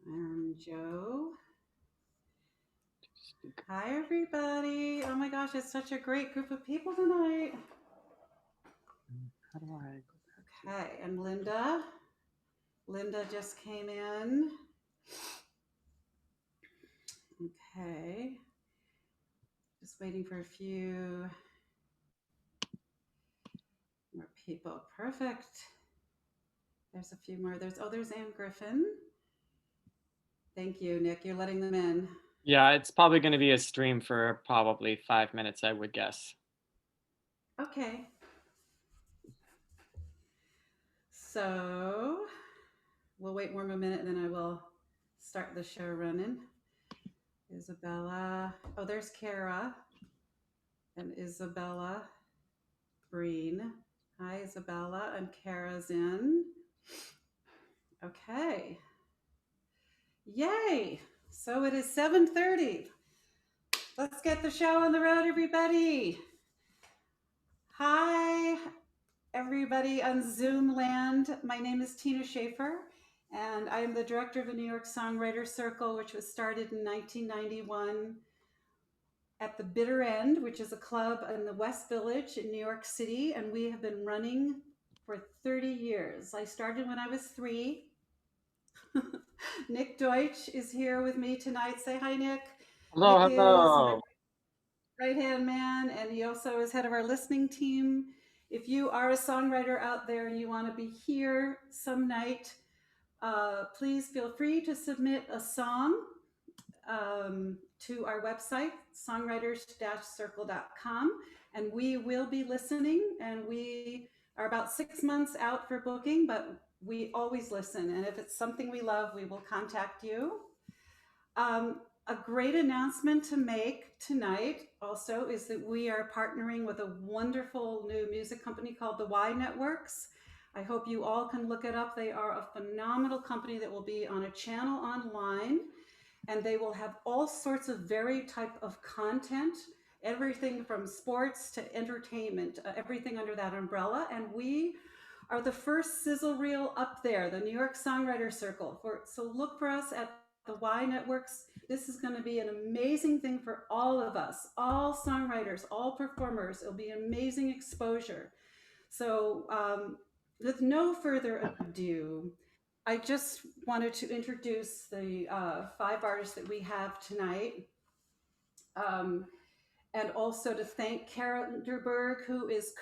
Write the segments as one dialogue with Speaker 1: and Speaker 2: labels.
Speaker 1: And Joe. Hi, everybody. Oh my gosh, it's such a great group of people tonight.
Speaker 2: How do I
Speaker 1: Okay, and Linda. Linda just came in. Okay, just waiting for a few more people. Perfect. There's a few more. There's Anne Griffin. Thank you, Nick. You're letting them in.
Speaker 2: Yeah, it's probably going to be a stream for probably 5 minutes, I would guess.
Speaker 1: Okay. So we'll wait one more minute and then I will start the show running. Isabella. Oh, there's Kara and Isabella Breen. Hi, Isabella, and Kara's in. Okay. Yay! So it is 7:30. Let's get the show on the road, everybody. Hi, everybody on Zoom land. My name is Tina Shafer, and I am the director of the New York Songwriters Circle, which was started in 1991 at the Bitter End, which is a club in the West Village in New York City, and we have been running for 30 years. I started when I was 3. Nick Deutsch is here with me tonight. Say hi, Nick.
Speaker 2: Hello,
Speaker 1: Nick is my
Speaker 2: hello.
Speaker 1: right hand man, and he also is head of our listening team. If you are a songwriter out there and you want to be here some night, please feel free to submit a song to our website, songwriters-circle.com, and we will be listening. And we are about 6 months out for booking, but we always listen. And if it's something we love, we will contact you. A great announcement to make tonight also is that we are partnering with a wonderful new music company called the Y Networks. I hope you all can look it up. They are a phenomenal company that will be on a channel online, and they will have all sorts of very type of content, everything from sports to entertainment, everything under that umbrella. And we are the first sizzle reel up there, the New York Songwriter Circle. So look for us at the Y Networks. This is going to be an amazing thing for all of us, all songwriters, all performers. It'll be amazing exposure. So, with no further ado, I just wanted to introduce the 5 artists that we have tonight. Um, and also to thank Kara Underberg, who is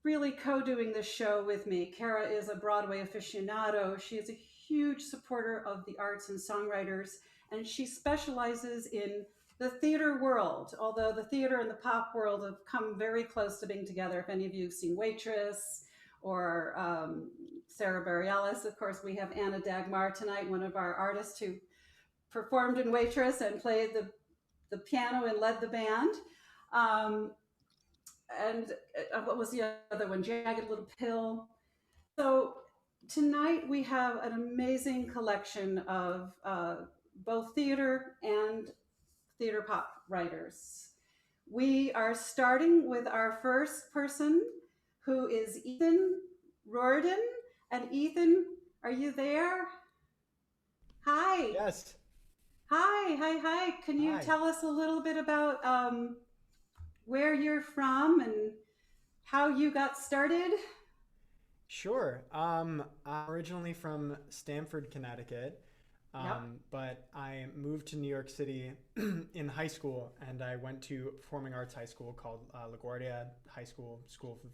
Speaker 1: really co-doing this show with me. Kara is a Broadway aficionado. She is a huge supporter of the arts and songwriters, and she specializes in the theater world, although the theater and the pop world have come very close to being together. If any of you have seen Waitress or Sarah Bareilles, of course, we have Anna Dagmar tonight, one of our artists who performed in Waitress and played the piano and led the band. Um, and what was the other one? Jagged Little Pill. So tonight we have an amazing collection of both theater and theater pop writers. We are starting with our first person, who is Etan Rorden. And Ethan, are you there? Hi.
Speaker 3: Yes.
Speaker 1: Hi. Can you
Speaker 3: Hi.
Speaker 1: tell us a little bit about where you're from and how you got started?
Speaker 3: Sure. I'm originally from Stamford, Connecticut,
Speaker 1: Yep.
Speaker 3: but I moved to New York City in high school, and I went to performing arts high school called LaGuardia High School, School of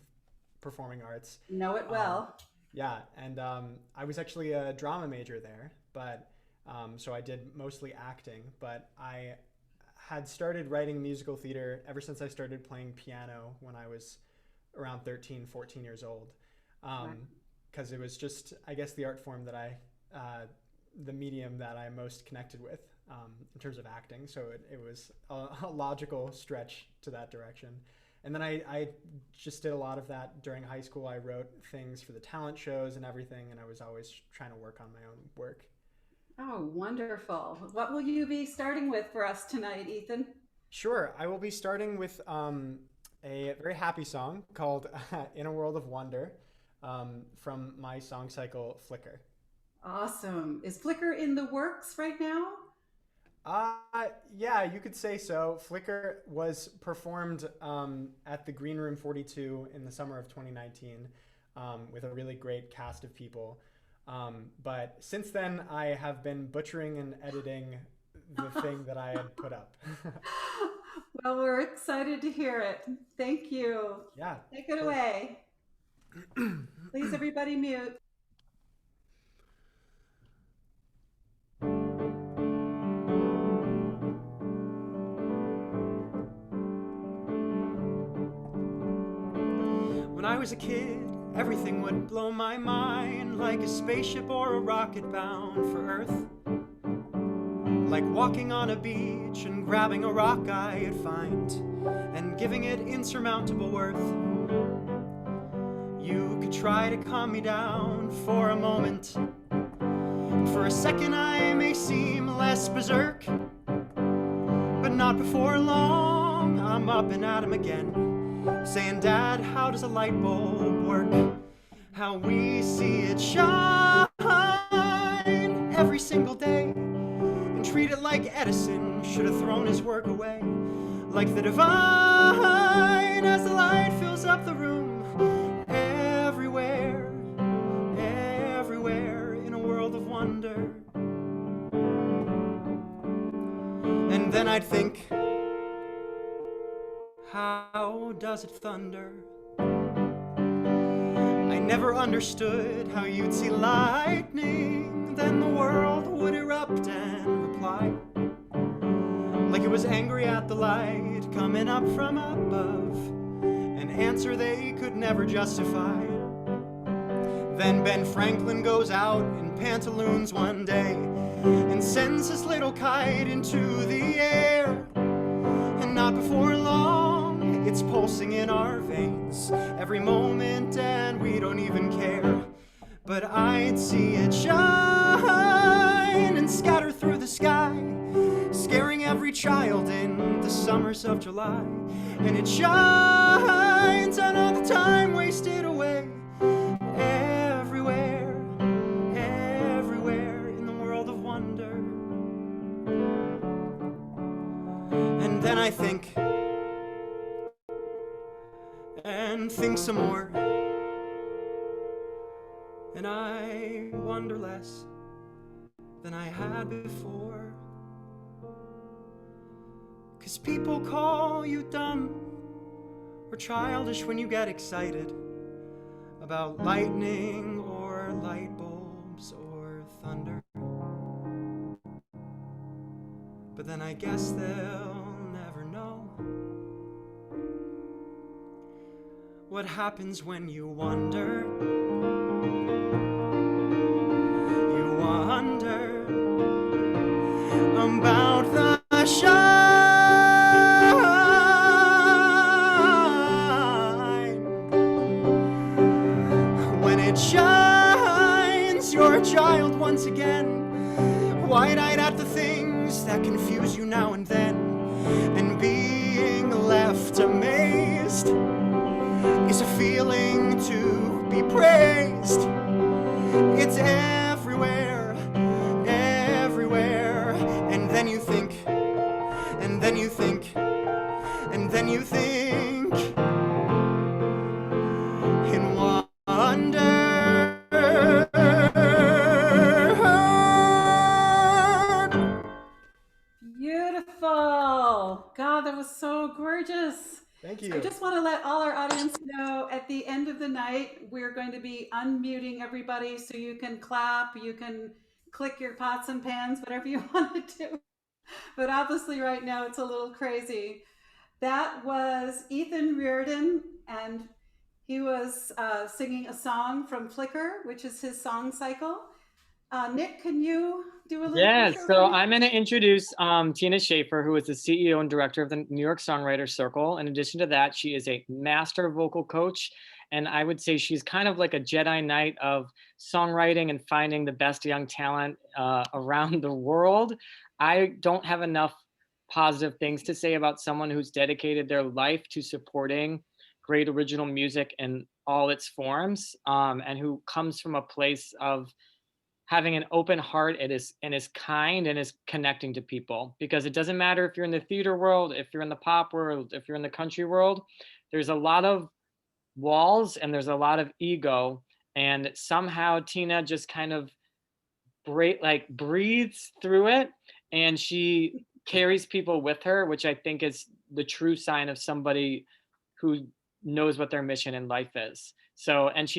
Speaker 3: Performing Arts.
Speaker 1: Know it
Speaker 3: Um,
Speaker 1: well.
Speaker 3: yeah, and I was actually a drama major there, but so I did mostly acting, but I had started writing musical theater ever since I started playing piano when I was around 13, 14 years old.
Speaker 1: Right.
Speaker 3: Because it was just, I guess, the art form that the medium that I most connected with in terms of acting. So it was a logical stretch to that direction. And then I just did a lot of that during high school. I wrote things for the talent shows and everything, and I was always trying to work on my own work.
Speaker 1: Oh, wonderful. What will you be starting with for us tonight, Ethan?
Speaker 3: Sure, I will be starting with a very happy song called In a World of Wonder from my song cycle Flicker.
Speaker 1: Awesome. Is Flickr in the works right now?
Speaker 3: Yeah, you could say so. Flickr was performed at the Green Room 42 in the summer of 2019 with a really great cast of people. But since then, I have been butchering and editing the thing that I had put up.
Speaker 1: Well, we're excited to hear it. Thank you.
Speaker 3: Yeah.
Speaker 1: Take it
Speaker 3: Of course.
Speaker 1: away. Please, everybody mute.
Speaker 3: When I was a kid, everything would blow my mind, like a spaceship or a rocket bound for Earth. Like walking on a beach and grabbing a rock I'd find and giving it insurmountable worth. You could try to calm me down for a moment. For a second I may seem less berserk, but not before long I'm up and at 'em again, saying, Dad, how does a light bulb work? How we see it shine every single day, and treat it like Edison should have thrown his work away. Like the divine as the light fills up the room, everywhere, everywhere in a world of wonder. And then I'd think, how does it thunder? I never understood how you'd see lightning, then the world would erupt and reply, like it was angry at the light coming up from above, an answer they could never justify. Then Ben Franklin goes out in pantaloons one day and sends his little kite into the air, and not before long it's pulsing in our veins every moment, and we don't even care. But I'd see it shine and scatter through the sky, scaring every child in the summers of July. And it shines on all the time wasted away, everywhere, everywhere in the world of wonder. And then I think, and think some more, and I wonder less than I had before. 'Cause people call you dumb or childish when you get excited about lightning or light bulbs or thunder. But then I guess they'll never know what happens when you wonder. You wonder about the shine. When it shines, you're a child once again, wide-eyed at the things that confuse you now and then, and being left amazed is a feeling to be praised. It's everywhere, everywhere. And then you think, and then you think, and then you think in wonder.
Speaker 1: Beautiful. God, that was so gorgeous.
Speaker 3: Thank
Speaker 1: So
Speaker 3: you.
Speaker 1: I just want to let all our audience know at the end of the night, we're going to be unmuting everybody so you can clap, you can click your pots and pans, whatever you want to do. But obviously, right now, it's a little crazy. That was Ethan Riordan, and he was singing a song from Flickr, which is his song cycle. Nick, can you do a little
Speaker 2: Yes,
Speaker 1: intro
Speaker 2: so
Speaker 1: for me?
Speaker 2: I'm going to introduce Tina Shafer, who is the CEO and director of the New York Songwriters Circle. In addition to that, she is a master vocal coach, and I would say she's kind of like a Jedi Knight of songwriting and finding the best young talent around the world. I don't have enough positive things to say about someone who's dedicated their life to supporting great original music in all its forms, and who comes from a place of having an open heart and is kind and is connecting to people, because it doesn't matter if you're in the theater world, if you're in the pop world, if you're in the country world, there's a lot of walls and there's a lot of ego, and somehow Tina just kind of breathes through it, and she carries people with her, which I think is the true sign of somebody who knows what their mission in life is. So, and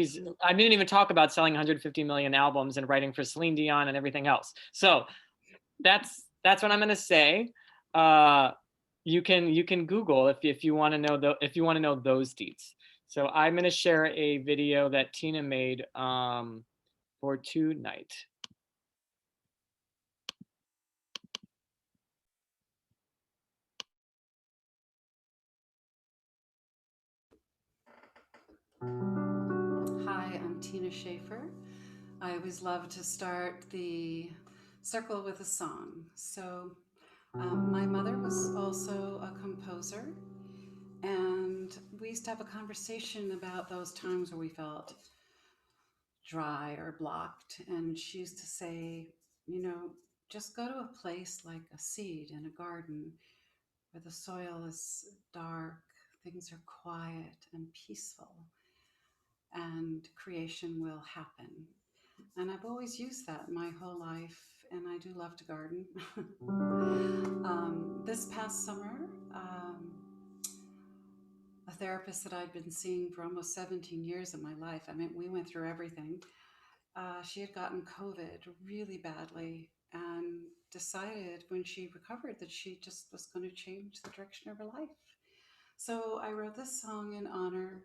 Speaker 2: I didn't even talk about selling 150 million albums and writing for Celine Dion and everything else. So that's what I'm gonna say. You can Google if you want to know those deets. So I'm gonna share a video that Tina made for tonight.
Speaker 1: Hi, I'm Tina Shafer. I always love to start the circle with a song. So my mother was also a composer, and we used to have a conversation about those times where we felt dry or blocked. And she used to say, just go to a place like a seed in a garden where the soil is dark, things are quiet and peaceful, and creation will happen. And I've always used that my whole life, and I do love to garden. This past summer, a therapist that I'd been seeing for almost 17 years of my life, I mean, we went through everything. She had gotten COVID really badly and decided when she recovered that she just was going to change the direction of her life. So I wrote this song in honor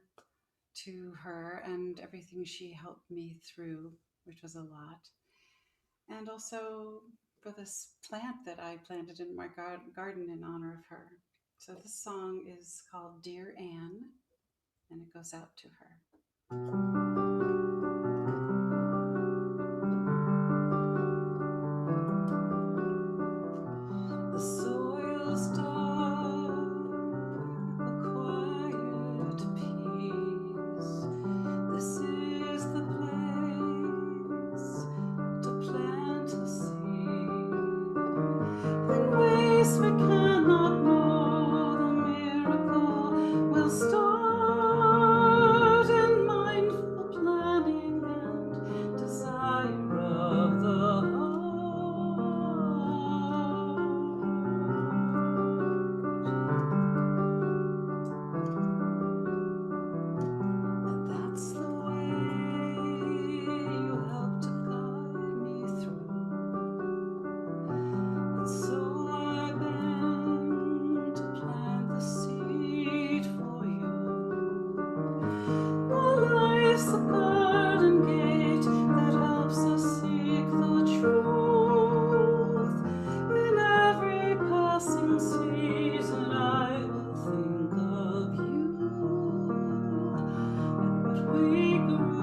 Speaker 1: to her and everything she helped me through, which was a lot. And also for this plant that I planted in my garden in honor of her. So this song is called Dear Anne, and it goes out to her. The soil's dark, a quiet peace. This is the place to plant a seed. In ways we cannot know, the miracle will start in mindful planning and desire of the heart. And that's the way you help to guide me through. And so I bend to plant the seed for you. Well, life's a garden gate that helps us seek the truth. In every passing season, I will think of you and what we grew.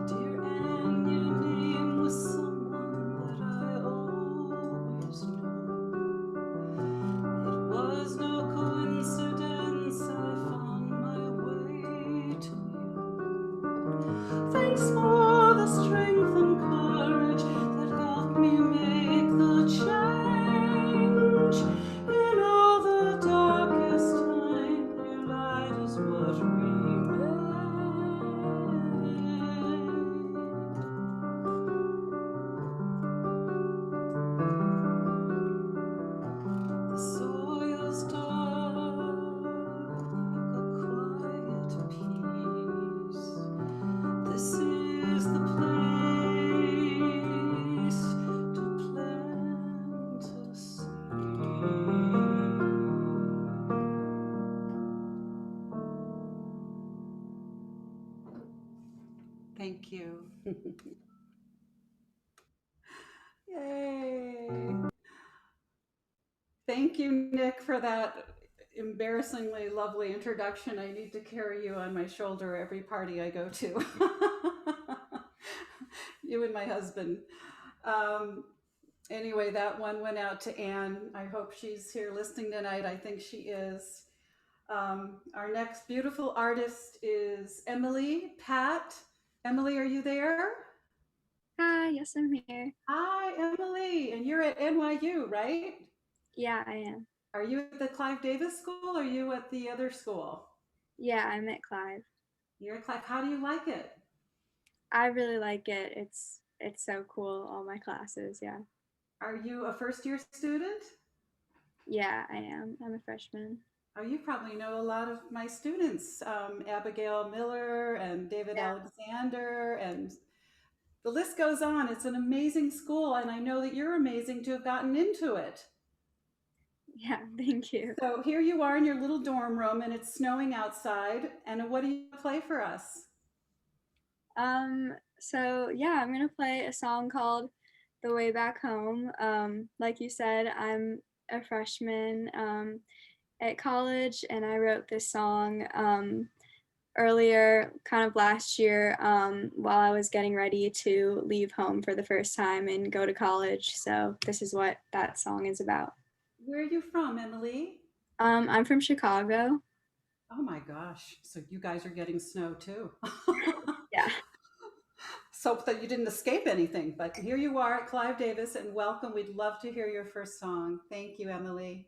Speaker 1: Dear Anne, your name was someone that I always knew. It was no coincidence I found my way to you. Thanks for the strength and courage that helped me make the change. In all the darkest time, your light is what remains. The soil's dark, a quiet peace. This is the place to plant a seed. Thank you. Yay. Thank you, Nick, for that embarrassingly lovely introduction. I need to carry you on my shoulder every party I go to. You and my husband. Um, anyway, that one went out to Anne. I hope she's here listening tonight. I think she is. Our next beautiful artist is Emily Patt. Emily, are you there?
Speaker 4: Hi, yes, I'm here.
Speaker 1: Hi, Emily, and you're at NYU, right?
Speaker 4: Yeah, I am.
Speaker 1: Are you at the Clive Davis School or are you at the other school?
Speaker 4: Yeah, I'm at Clive.
Speaker 1: You're at Clive. How do you like it?
Speaker 4: I really like it. It's so cool, all my classes, yeah.
Speaker 1: Are you a first year student?
Speaker 4: Yeah, I am. I'm a freshman.
Speaker 1: Oh, you probably know a lot of my students, Abigail Miller and David
Speaker 4: Yeah.
Speaker 1: Alexander, and the list goes on. It's an amazing school, and I know that you're amazing to have gotten into it.
Speaker 4: Yeah, thank you.
Speaker 1: So here you are in your little dorm room, and it's snowing outside. And what do you play for us?
Speaker 4: So yeah, I'm gonna play a song called The Way Back Home. Like you said, I'm a freshman at college, and I wrote this song earlier, kind of last year, while I was getting ready to leave home for the first time and go to college. So this is what that song is about.
Speaker 1: Where are you from, Emily?
Speaker 4: I'm from Chicago.
Speaker 1: Oh my gosh. So you guys are getting snow too.
Speaker 4: Yeah.
Speaker 1: So that you didn't escape anything, but here you are at Clive Davis, and welcome. We'd love to hear your first song. Thank you, Emily.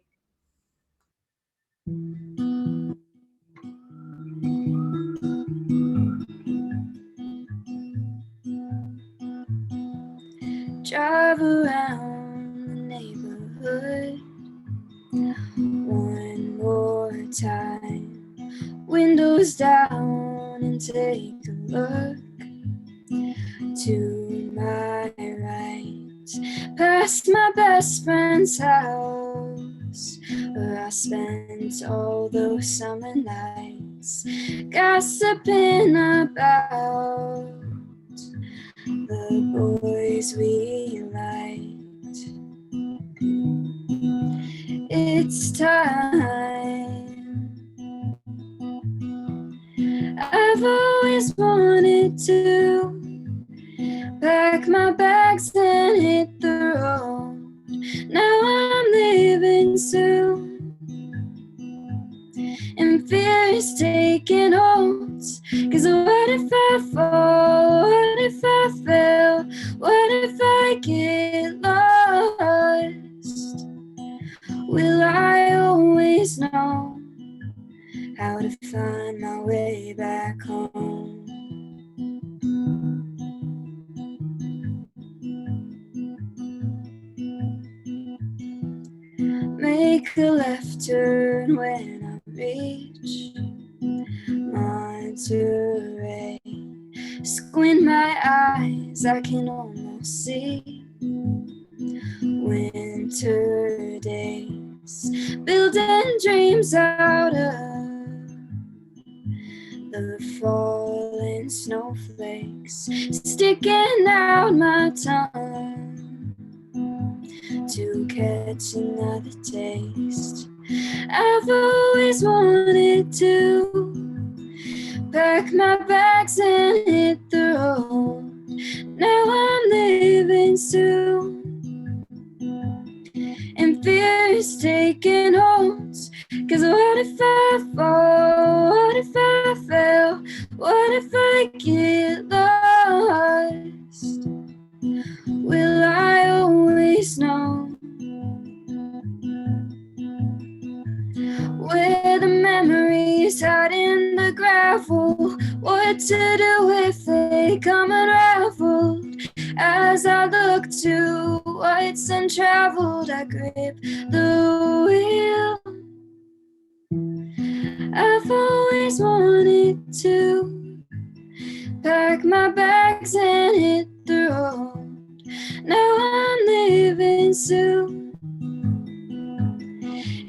Speaker 4: Drive around the neighborhood one more time. Windows down and take a look to my right. Past my best friend's house where I spent all those summer nights gossiping about the boys we liked. It's time. I've always wanted to pack my bags and hit the road. Now I'm leaving soon, and fear is taking hold. 'Cause what if I fall? What if I fail? What if I get lost? Will I always know how to find my way back home? Make a left turn when I reach Monterey. Squint my eyes, I can almost see winter days, building dreams out of the falling snowflakes, sticking out my tongue to catch another taste. I've always wanted to pack my bags and hit the road. Now I'm leaving soon, and fear is taking hold. 'Cause what if I fall? What if I fail? What if I get lost? Will I always know where the memories hide in the gravel? What to do if they come unraveled? As I look to what's untraveled, I grip the wheel. I've always wanted to pack my bags and hit the road. Now I'm leaving soon,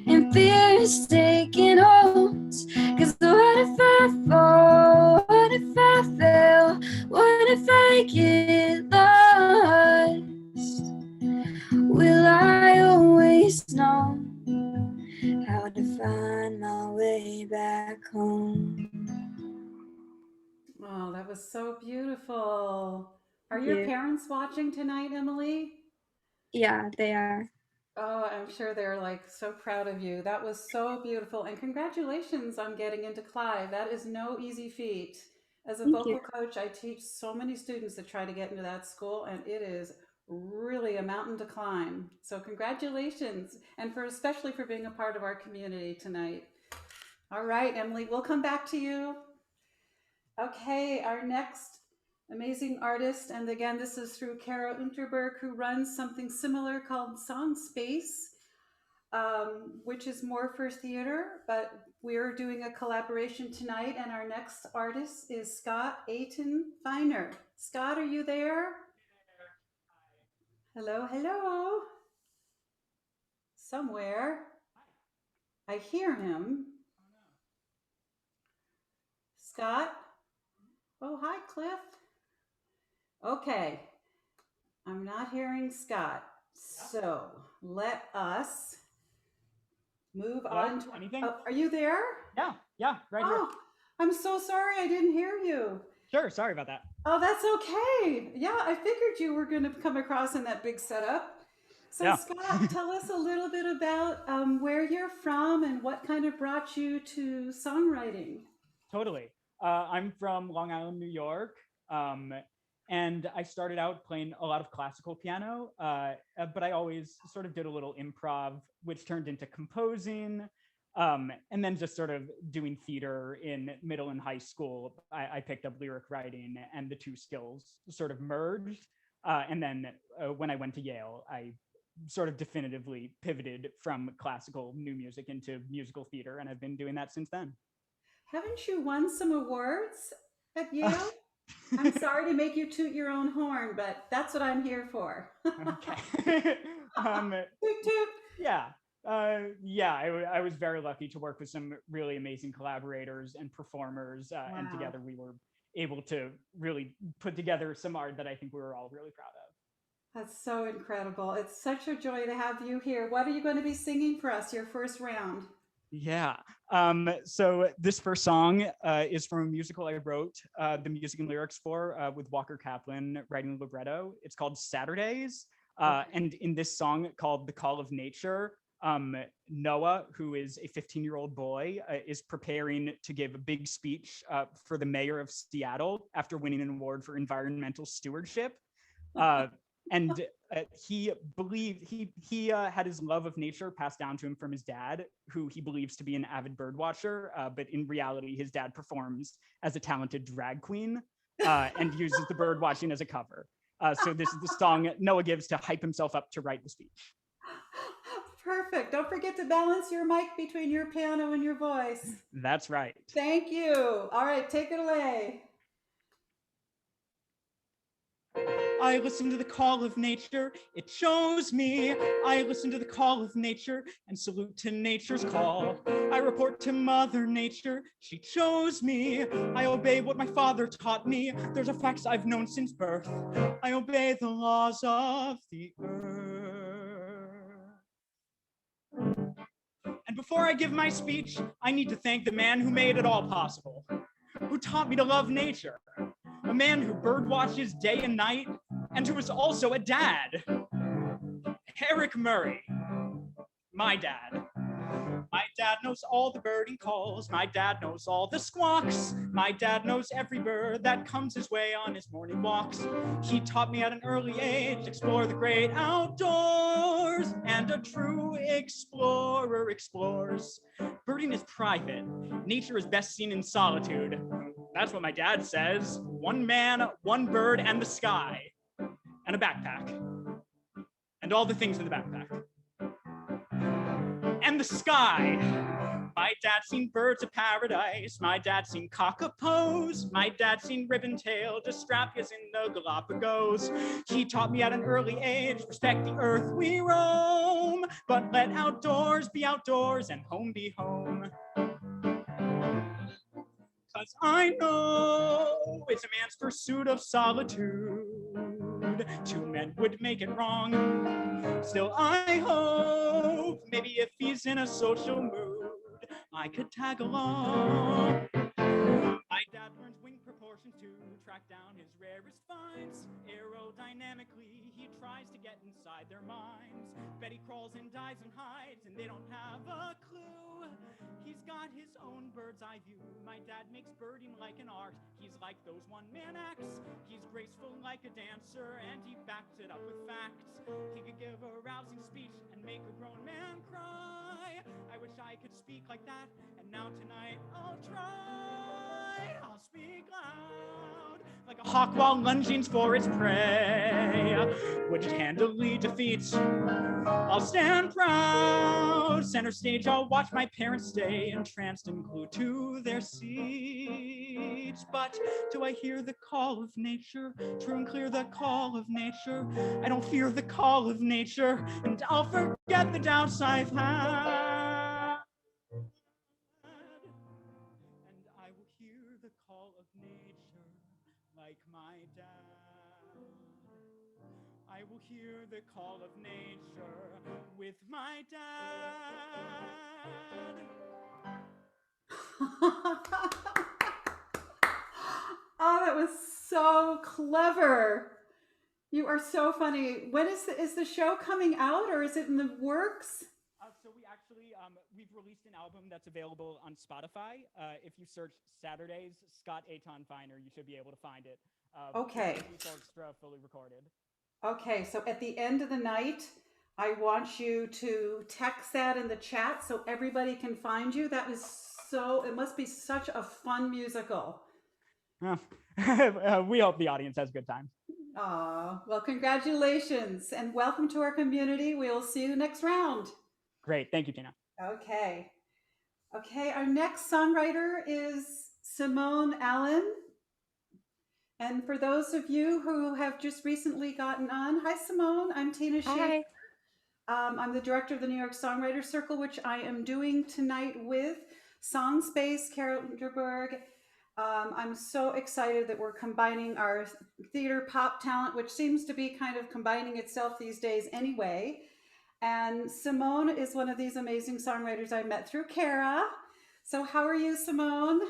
Speaker 4: and fear is taking hold. 'Cause what if I fall? What if I fail? What if I get lost? Will I always know how to find my way back home?
Speaker 1: Oh, that was so beautiful. Are
Speaker 4: Thank
Speaker 1: your
Speaker 4: you.
Speaker 1: parents watching tonight, Emily?
Speaker 4: Yeah, they are.
Speaker 1: Oh, I'm sure they're like so proud of you. That was so beautiful. And congratulations on getting into Clive. That is no easy feat. As a
Speaker 5: Thank you.
Speaker 1: vocal coach, I teach so many students that try to get into that school, and it is really a mountain to climb. So congratulations, and for especially for being a part of our community tonight. All right, Emily, we'll come back to you. Okay, our next amazing artist, and again, this is through Kara Unterberg, who runs something similar called Song Space, which is more for theater, but we're doing a collaboration tonight, and our next artist is Scott Etan Feiner. Scott, are you there? Hello, hello. Somewhere. I hear him. Scott? Oh, hi, Cliff. Okay, I'm not hearing Scott. So let us move
Speaker 6: Hello?
Speaker 1: on to.
Speaker 6: Anything?
Speaker 1: Oh, are you there?
Speaker 6: Yeah, right here.
Speaker 1: Oh, I'm so sorry I didn't hear you.
Speaker 6: Sure, sorry about that.
Speaker 1: Oh, that's okay. Yeah, I figured you were going to come across in that big setup. So,
Speaker 6: Yeah.
Speaker 1: Scott, tell us a little bit about where you're from and what kind of brought you to songwriting.
Speaker 6: Totally. I'm from Long Island, New York, and I started out playing a lot of classical piano, but I always sort of did a little improv, which turned into composing, and then just sort of doing theater in middle and high school. I picked up lyric writing, and the two skills sort of merged. And then when I went to Yale, I sort of definitively pivoted from classical new music into musical theater, and I've been doing that since then.
Speaker 1: Haven't you won some awards at Yale? I'm sorry to make you toot your own horn, but that's what I'm here for.
Speaker 6: Okay.
Speaker 1: Toot toot.
Speaker 6: Yeah. I was very lucky to work with some really amazing collaborators and performers, and together we were able to really put together some art that I think we were all really proud of.
Speaker 1: That's so incredible. It's such a joy to have you here. What are you going to be singing for us, your first round?
Speaker 6: Yeah. So this first song is from a musical I wrote the music and lyrics for with Walker Kaplan writing libretto. It's called Saturdays. And in this song called The Call of Nature, Noah, who is a 15-year-old boy, is preparing to give a big speech for the mayor of Seattle after winning an award for environmental stewardship. And he believed he had his love of nature passed down to him from his dad, who he believes to be an avid bird watcher. But in reality, his dad performs as a talented drag queen and uses the bird watching as a cover. So this is the song Noah gives to hype himself up to write the speech.
Speaker 1: Perfect. Don't forget to balance your mic between your piano and your voice.
Speaker 6: That's right.
Speaker 1: Thank you. All right, take it away.
Speaker 6: I listen to the call of nature, it shows me. I listen to the call of nature and salute to nature's call. I report to Mother Nature, she chose me. I obey what my father taught me. There's a facts I've known since birth. I obey the laws of the earth. And before I give my speech, I need to thank the man who made it all possible, who taught me to love nature. A man who bird watches day and night, and who is also a dad. Eric Murray, my dad. My dad knows all the birding calls. My dad knows all the squawks. My dad knows every bird that comes his way on his morning walks. He taught me at an early age, explore the great outdoors. And a true explorer explores. Birding is private. Nature is best seen in solitude. That's what my dad says. One man, one bird, and the sky. And a backpack. And all the things in the backpack. And the sky. My dad seen birds of paradise. My dad seen cockapos. My dad seen ribbon-tailed Astrapias in the Galapagos. He taught me at an early age, respect the earth we roam, but let outdoors be outdoors and home be home. 'Cause I know it's a man's pursuit of solitude. Two men would make it wrong. Still, I hope maybe if he's in a social mood, I could tag along. My dad learns wing proportions too. track down his rarest finds. Aerodynamically, he tries to get inside their minds. Betty crawls and dives and hides, and they don't have a clue. He's got his own bird's eye view. My dad makes birding like an art. He's like those one-man acts. He's graceful like a dancer, and he backs it up with facts. He could give a rousing speech and make a grown man cry. I wish I could speak like that, and now tonight I'll try. I'll speak loud, like a hawk while lunging for its prey, which it handily defeats. I'll stand proud, center stage, I'll watch my parents stay entranced and glued to their seats. But do I hear the call of nature, true and clear the call of nature? I don't fear the call of nature, and I'll forget the doubts I've had. And I will hear the call of nature like my dad. I will hear the call of nature with my dad.
Speaker 1: Oh, that was so clever. You are so funny. When is the show coming out, or is it in the works?
Speaker 6: So we actually, we've released an album that's available on Spotify. If you search Saturdays, Scott Etan Feiner, you should be able to find it.
Speaker 1: Okay.
Speaker 6: It's extra fully recorded.
Speaker 1: Okay, so at the end of the night, I want you to text that in the chat so everybody can find you. That was it must be such a fun musical.
Speaker 6: We hope the audience has a good time.
Speaker 1: Aw, well, congratulations and welcome to our community. We will see you next round.
Speaker 6: Great, thank you, Tina.
Speaker 1: Okay, our next songwriter is Simone Allen. And for those of you who have just recently gotten on, hi Simone, I'm Tina Shafer. I'm the director of the New York Songwriters Circle, which I am doing tonight with Song Space, Carol Underberg. I'm so excited that we're combining our theater pop talent, which seems to be kind of combining itself these days anyway. And Simone is one of these amazing songwriters I met through Kara. So how are you, Simone?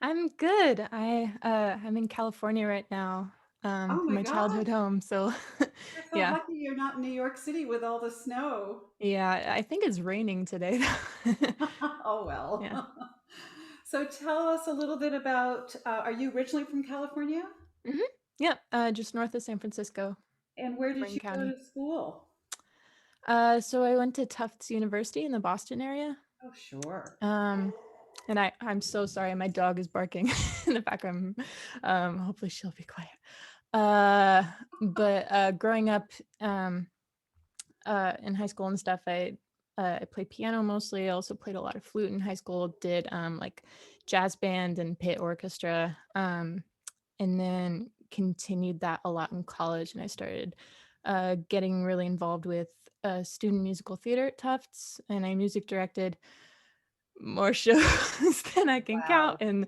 Speaker 5: I'm good. I'm in California right now, my childhood home. So
Speaker 1: You're so
Speaker 5: yeah.
Speaker 1: lucky you're not in New York City with all the snow.
Speaker 5: Yeah, I think it's raining today.
Speaker 1: Oh, well.
Speaker 5: Yeah.
Speaker 1: So tell us a little bit about, are you originally from California?
Speaker 5: Mm-hmm. Yep, just north of San Francisco.
Speaker 1: And where did
Speaker 5: Marin
Speaker 1: you
Speaker 5: County.
Speaker 1: go to school?
Speaker 5: So I went to Tufts University in the Boston area.
Speaker 1: Oh, sure.
Speaker 5: And I'm so sorry, my dog is barking in the background. Hopefully she'll be quiet. But growing up in high school and stuff, I played piano mostly. I also played a lot of flute in high school, did like jazz band and pit orchestra, and then continued that a lot in college. And I started getting really involved with student musical theater at Tufts, and I music directed more shows than I can count in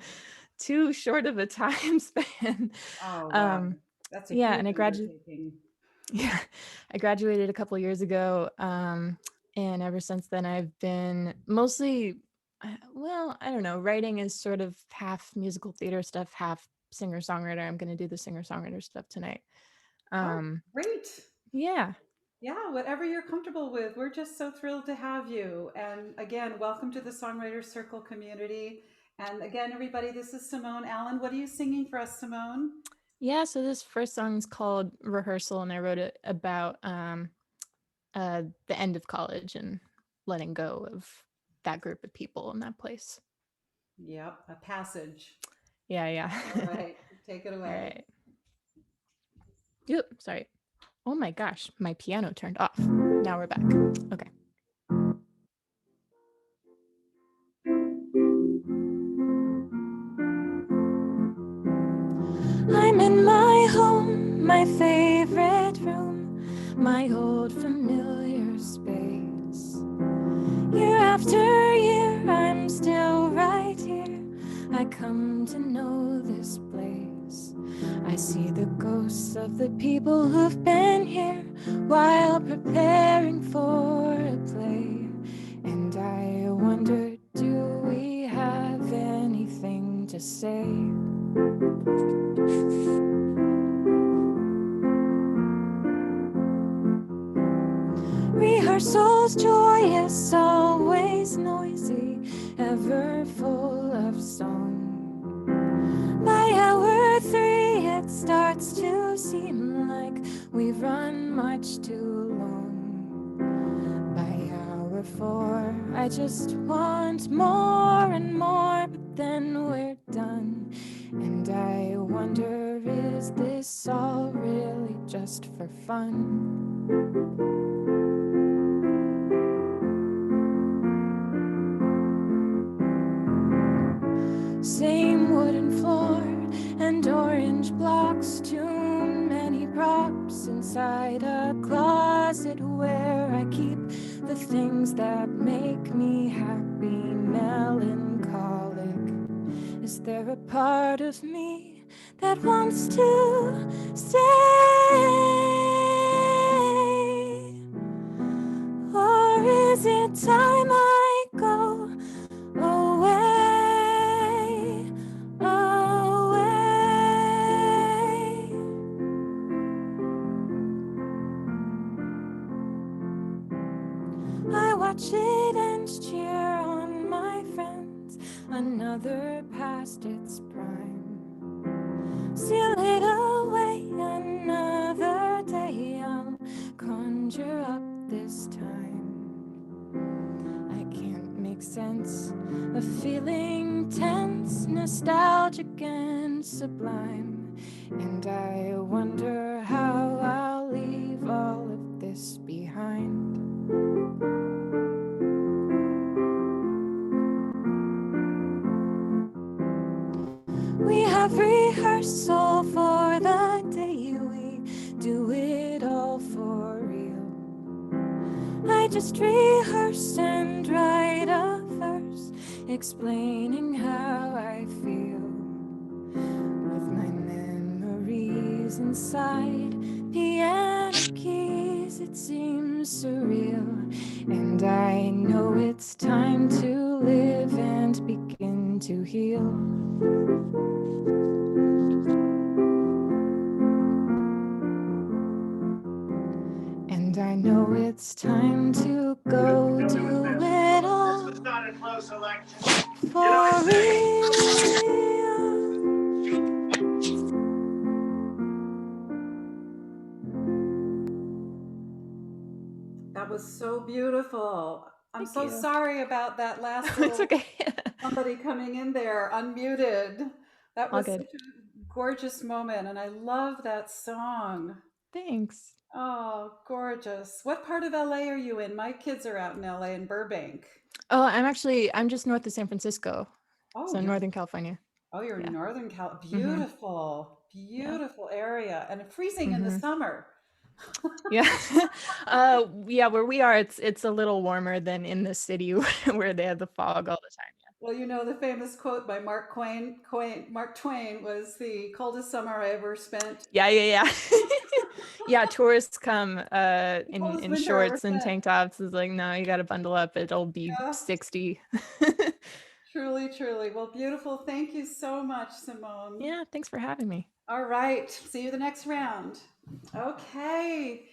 Speaker 5: too short of a time span.
Speaker 1: Oh, wow. That's a
Speaker 5: yeah,
Speaker 1: huge
Speaker 5: and I graduated a couple of years ago, and ever since then I've been mostly, well, I don't know, writing is sort of half musical theater stuff, half singer-songwriter. I'm going to do the singer-songwriter stuff tonight.
Speaker 1: Great.
Speaker 5: Yeah,
Speaker 1: whatever you're comfortable with. We're just so thrilled to have you. And again, welcome to the Songwriters Circle community. And again, everybody, this is Simone Allen. What are you singing for us, Simone?
Speaker 5: Yeah, so this first song is called Rehearsal, and I wrote it about the end of college and letting go of that group of people in that place.
Speaker 1: Yep, a passage.
Speaker 5: Yeah.
Speaker 1: All right, take it away.
Speaker 5: All right. Yep, sorry. Oh my gosh, my piano turned off. Now we're back. Okay. I'm in my home, my favorite room, my old familiar space. Year after year, I'm still right here. I come to know this place. I see the ghosts of the people who've been here while preparing for a play. And I wonder, do we have anything to say?
Speaker 4: soul's joyous, always noisy, ever full of song. By hour 3, it starts to seem like we've run much too long. By hour 4, I just want more and more, but then we're done. And I wonder, is this all really just for fun? Same wooden floor and orange blocks, too many props inside a closet where I keep the things that make me happy, melancholic. Is there a part of me that wants to stay? Or is it time I go away, away? I watch it and cheer on my friends, another past its prime. Seal it away, another day I'll conjure up this time. I can't make sense of feeling tense, nostalgic and sublime. And I wonder how I'll leave all of this behind. We have rehearsal for the day, we do it all for real. I just rehearse and write a verse explaining how I feel. With my memories inside piano keys, it seems surreal. And I know it's time to live and begin to heal. And I know it's time to go do it all for real.
Speaker 1: That was so beautiful. I'm
Speaker 5: Thank
Speaker 1: so
Speaker 5: you.
Speaker 1: sorry about that last
Speaker 5: It's
Speaker 1: little
Speaker 5: okay.
Speaker 1: somebody coming in there unmuted. That
Speaker 5: All
Speaker 1: was
Speaker 5: good.
Speaker 1: such a gorgeous moment, and I love that song.
Speaker 5: Thanks.
Speaker 1: Oh, gorgeous. What part of LA are you in? My kids are out in LA in Burbank.
Speaker 5: Oh, I'm just north of San Francisco,
Speaker 1: Oh,
Speaker 5: so Northern California.
Speaker 1: you're
Speaker 5: Yeah.
Speaker 1: in Northern Cal.
Speaker 5: Mhm.
Speaker 1: Beautiful, beautiful area, and freezing in the
Speaker 5: Mhm.
Speaker 1: summer.
Speaker 5: Yeah. Yeah, where we are, it's a little warmer than in the city where they have the fog all the time.
Speaker 1: Well, you know the famous quote by Mark Twain was the coldest summer I ever spent.
Speaker 5: Yeah. Yeah, tourists come
Speaker 1: The coldest
Speaker 5: in
Speaker 1: winter I ever
Speaker 5: shorts and
Speaker 1: spent.
Speaker 5: tank tops. Is like, no, you got to bundle up. It'll be
Speaker 1: Yeah.
Speaker 5: 60.
Speaker 1: Truly, truly. Well, beautiful. Thank you so much, Simone.
Speaker 5: Yeah, thanks for having me.
Speaker 1: All right. See you the next round. Okay.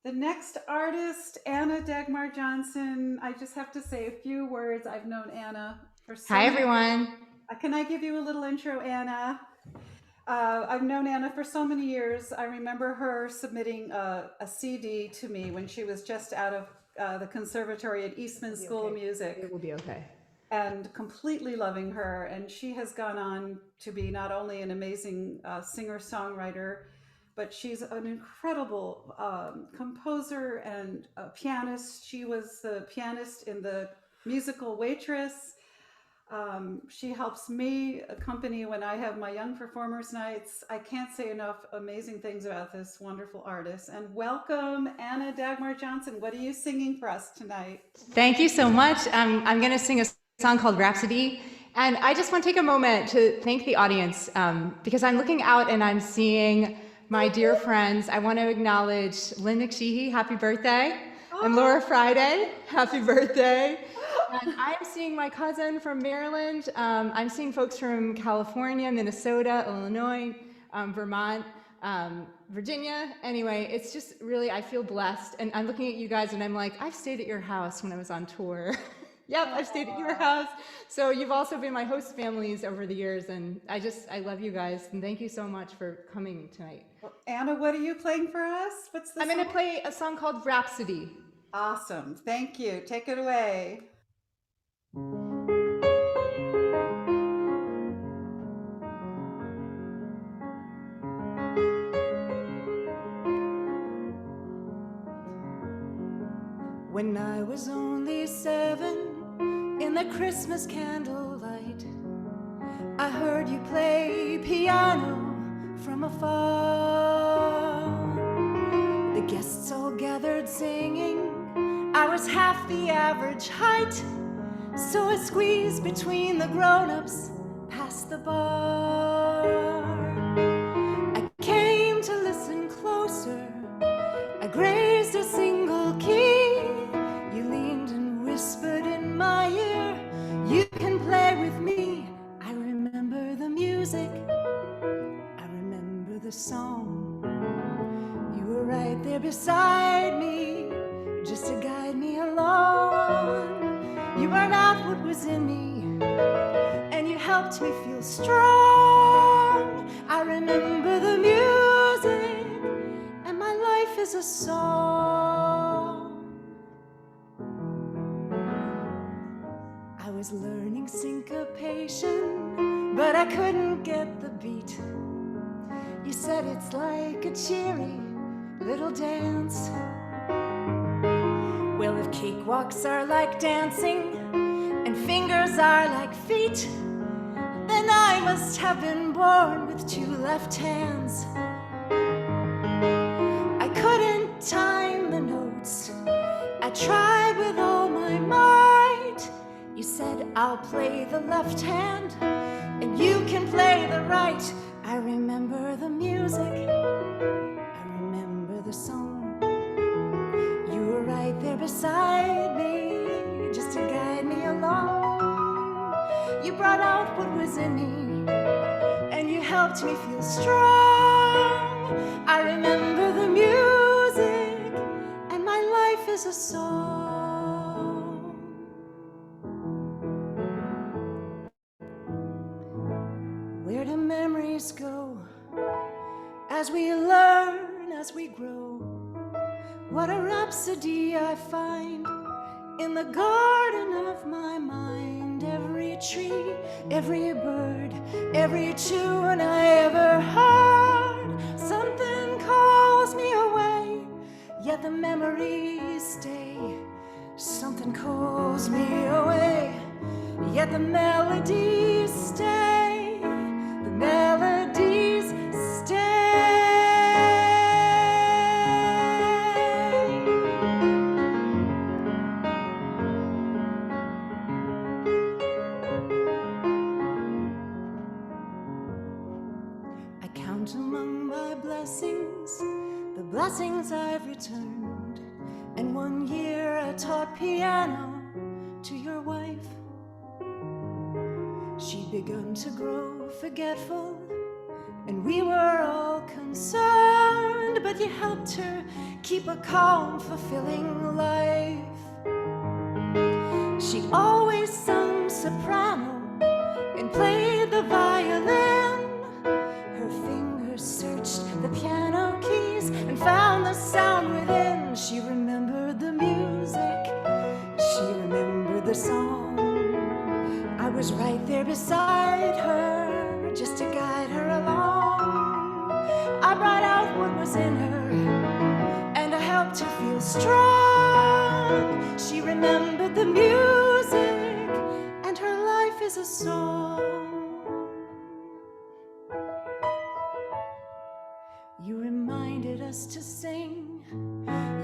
Speaker 1: The next artist, Anna Dagmar Johnson. I just have to say a few words. I've known Anna for so
Speaker 7: Hi,
Speaker 1: many
Speaker 7: everyone.
Speaker 1: Can I give you a little intro, Anna? I've known Anna for so many years. I remember her submitting a CD to me when she was just out of the conservatory at Eastman School of Music.
Speaker 7: It will be okay.
Speaker 1: And completely loving her. And she has gone on to be not only an amazing singer-songwriter, but she's an incredible composer and a pianist. She was the pianist in the musical Waitress. She helps me accompany when I have my young performers nights. I can't say enough amazing things about this wonderful artist. And welcome, Anna Dagmar Johnson. What are you singing for us tonight?
Speaker 7: Thank you so much. I'm going to sing a song called Rhapsody. And I just want to take a moment to thank the audience because I'm looking out and I'm seeing my dear friends. I want to acknowledge Lynn McSheehy, happy birthday. And Laura Friday, happy birthday. And I'm seeing my cousin from Maryland. I'm seeing folks from California, Minnesota, Illinois, Vermont. Virginia. Anyway, it's just really, I feel blessed. And I'm looking at you guys and I'm like, I've stayed at your house when I was on tour. Yep, I've stayed at your house. So you've also been my host families over the years. And I love you guys. And thank you so much for coming tonight.
Speaker 1: Anna, what are you playing for us? What's the
Speaker 7: I'm going to play a song called Rhapsody.
Speaker 1: Awesome. Thank you. Take it away.
Speaker 8: When I was only 7, in the Christmas candlelight, I heard you play piano from afar. The guests all gathered singing, I was half the average height, so I squeezed between the grown-ups past the bar. I came to listen closer, I grazed a single key. You leaned and whispered in my ear, you can play with me. I remember the music, I remember the song. You were right there beside me, just to guide me along. You brought out what was in me, and you helped me feel strong. I remember the music, and my life is a song. I was learning syncopation, but I couldn't get the beat. You said it's like a cheery little dance. Well, if cakewalks are like dancing and fingers are like feet, then I must have been born with 2 left hands. I couldn't time the notes, I tried with all my might. You said I'll play the left hand and you can play the right. I remember the music, I remember the song. You were right there beside me, just to guide me along. You brought out what was in me, and you helped me feel strong. I remember the music, and my life is a song. Where do memories go as we learn, as we grow? What a rhapsody I find in the garden of my mind. Every tree, every bird, every tune I ever heard. Something calls me away, yet the memories stay. Something calls me away, yet the melodies stay. The melodies stay. I count among my blessings the blessings I've returned. And 1 year I taught piano to your wife. She'd begun to grow forgetful, and we were all concerned, but you helped her keep a calm, fulfilling life. She always sung soprano and played the violin. Her fingers searched the piano keys and found the sound within. She remembered the music, she remembered the song. I was right there beside her, just to guide her along. I brought out what was in her, and I helped her feel strong. She remembered the music, and her life is a song. You reminded us to sing,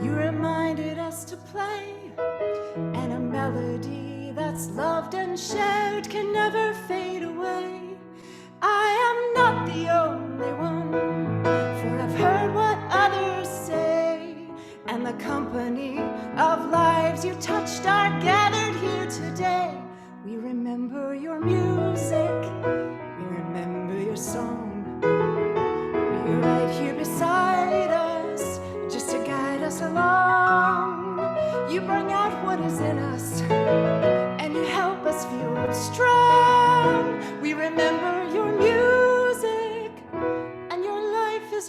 Speaker 8: you reminded us to play, and a melody that's loved and shared can never fade away. I am not the only one, for I've heard what others say, and the company of lives you touched are gathered here today. We remember your music, we remember your song. We're right here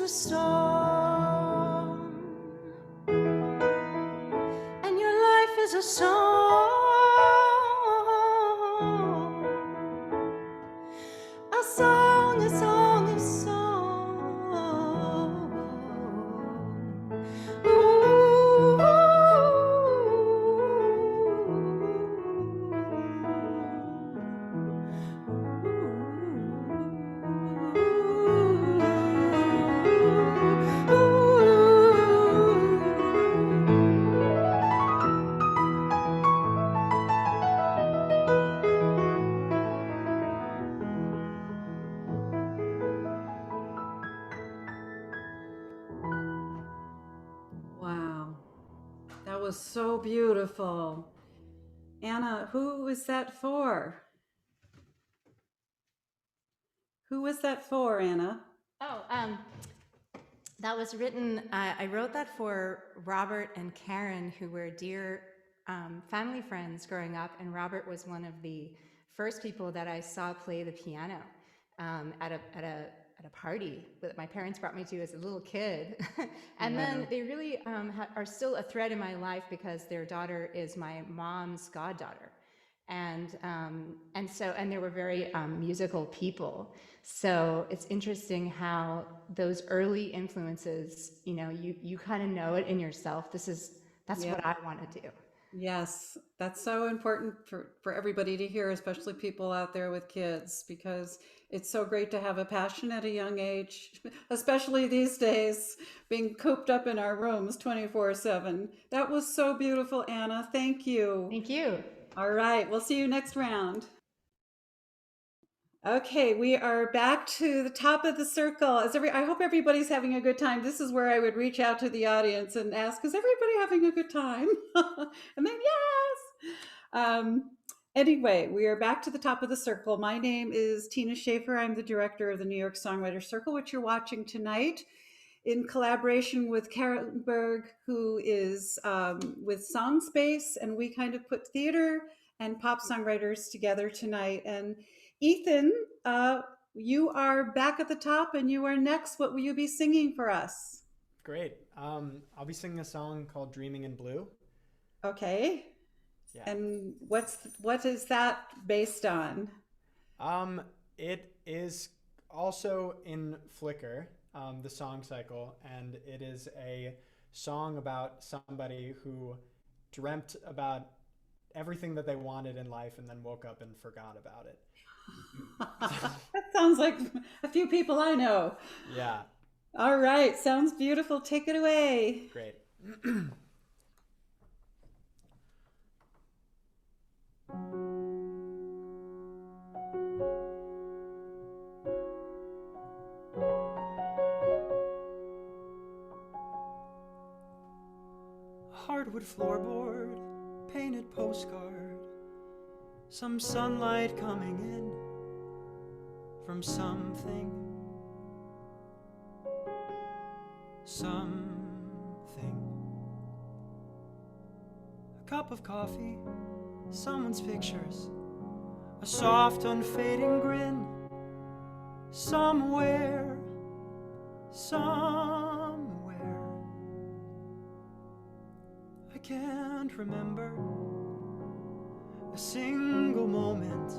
Speaker 8: a song, and your life is a song, a song, a song, a song. Ooh.
Speaker 1: Wow, that was so beautiful. Anna, who is that for? Who was that for, Anna?
Speaker 7: Oh, that was written, I wrote that for Robert and Karen, who were dear family friends growing up. And Robert was one of the first people that I saw play the piano at a party that my parents brought me to as a little kid. And then they really are still a thread in my life because their daughter is my mom's goddaughter. And they were very musical people. So it's interesting how those early influences, you kind of know it in yourself. That's what I want to do.
Speaker 1: Yes, that's so important for everybody to hear, especially people out there with kids, because it's so great to have a passion at a young age, especially these days, being cooped up in our rooms 24/7. That was so beautiful, Anna. Thank you.
Speaker 7: Thank you.
Speaker 1: All right, we'll see you next round. Okay, we are back to the top of the circle. I hope everybody's having a good time. This is where I would reach out to the audience and ask, is everybody having a good time? And then, yes. Anyway, we are back to the top of the circle. My name is Tina Shafer. I'm the director of the New York Songwriters Circle, which you're watching tonight, in collaboration with Karen Berg, who is with Song Space, and we kind of put theater and pop songwriters together tonight. And Etan, you are back at the top and you are next. What will you be singing for us?
Speaker 3: Great. I'll be singing a song called Dreaming in Blue.
Speaker 1: Okay.
Speaker 3: Yeah.
Speaker 1: And what is that based on?
Speaker 3: It is also in Flickr, the song cycle, and it is a song about somebody who dreamt about everything that they wanted in life and then woke up and forgot about it.
Speaker 1: That sounds like a few people I know.
Speaker 3: Yeah.
Speaker 1: All right, sounds beautiful. Take it away.
Speaker 3: Great. Hardwood floorboard, painted postcard, some sunlight coming in from something. A cup of coffee, someone's pictures, a soft unfading grin. Somewhere, I can't remember a single moment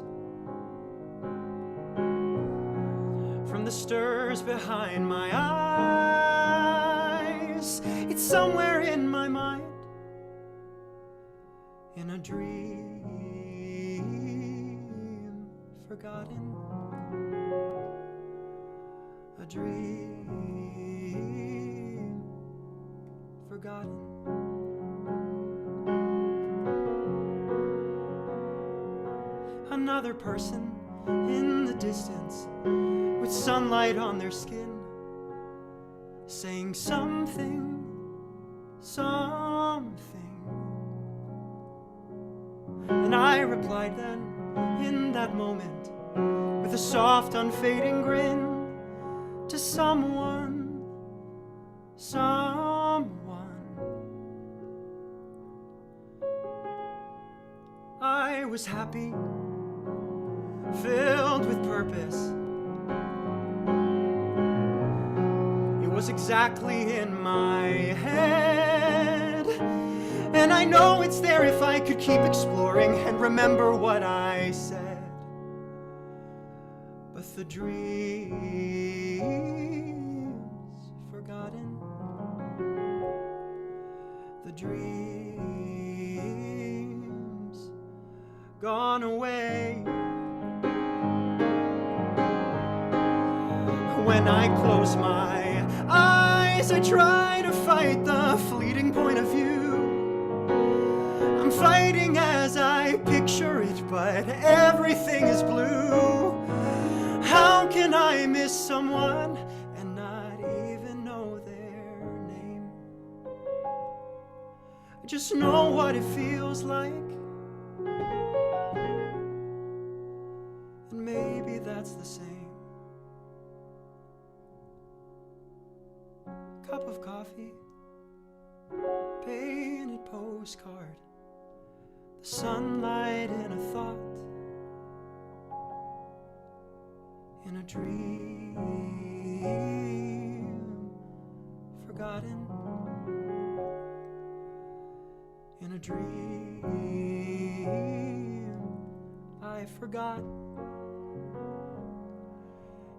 Speaker 3: from the stirs behind my eyes. It's somewhere in my mind, in a dream forgotten, a dream forgotten. Another person in the distance with sunlight on their skin, saying something. And I replied then, in that moment, with a soft unfading grin, to someone. I was happy, filled with purpose. It was exactly in my head. And I know it's there if I could keep exploring and remember what I said. But the dreams forgotten, the dreams gone away. When I close my eyes, I try to fight the fleeting point of view. I'm fighting as I picture it, but everything is blue. How can I miss someone and not even know their name? I just know what it feels like, and maybe that's the same. Cup of coffee, painted postcard, the sunlight in a thought, in a dream forgotten, in a dream I forgot.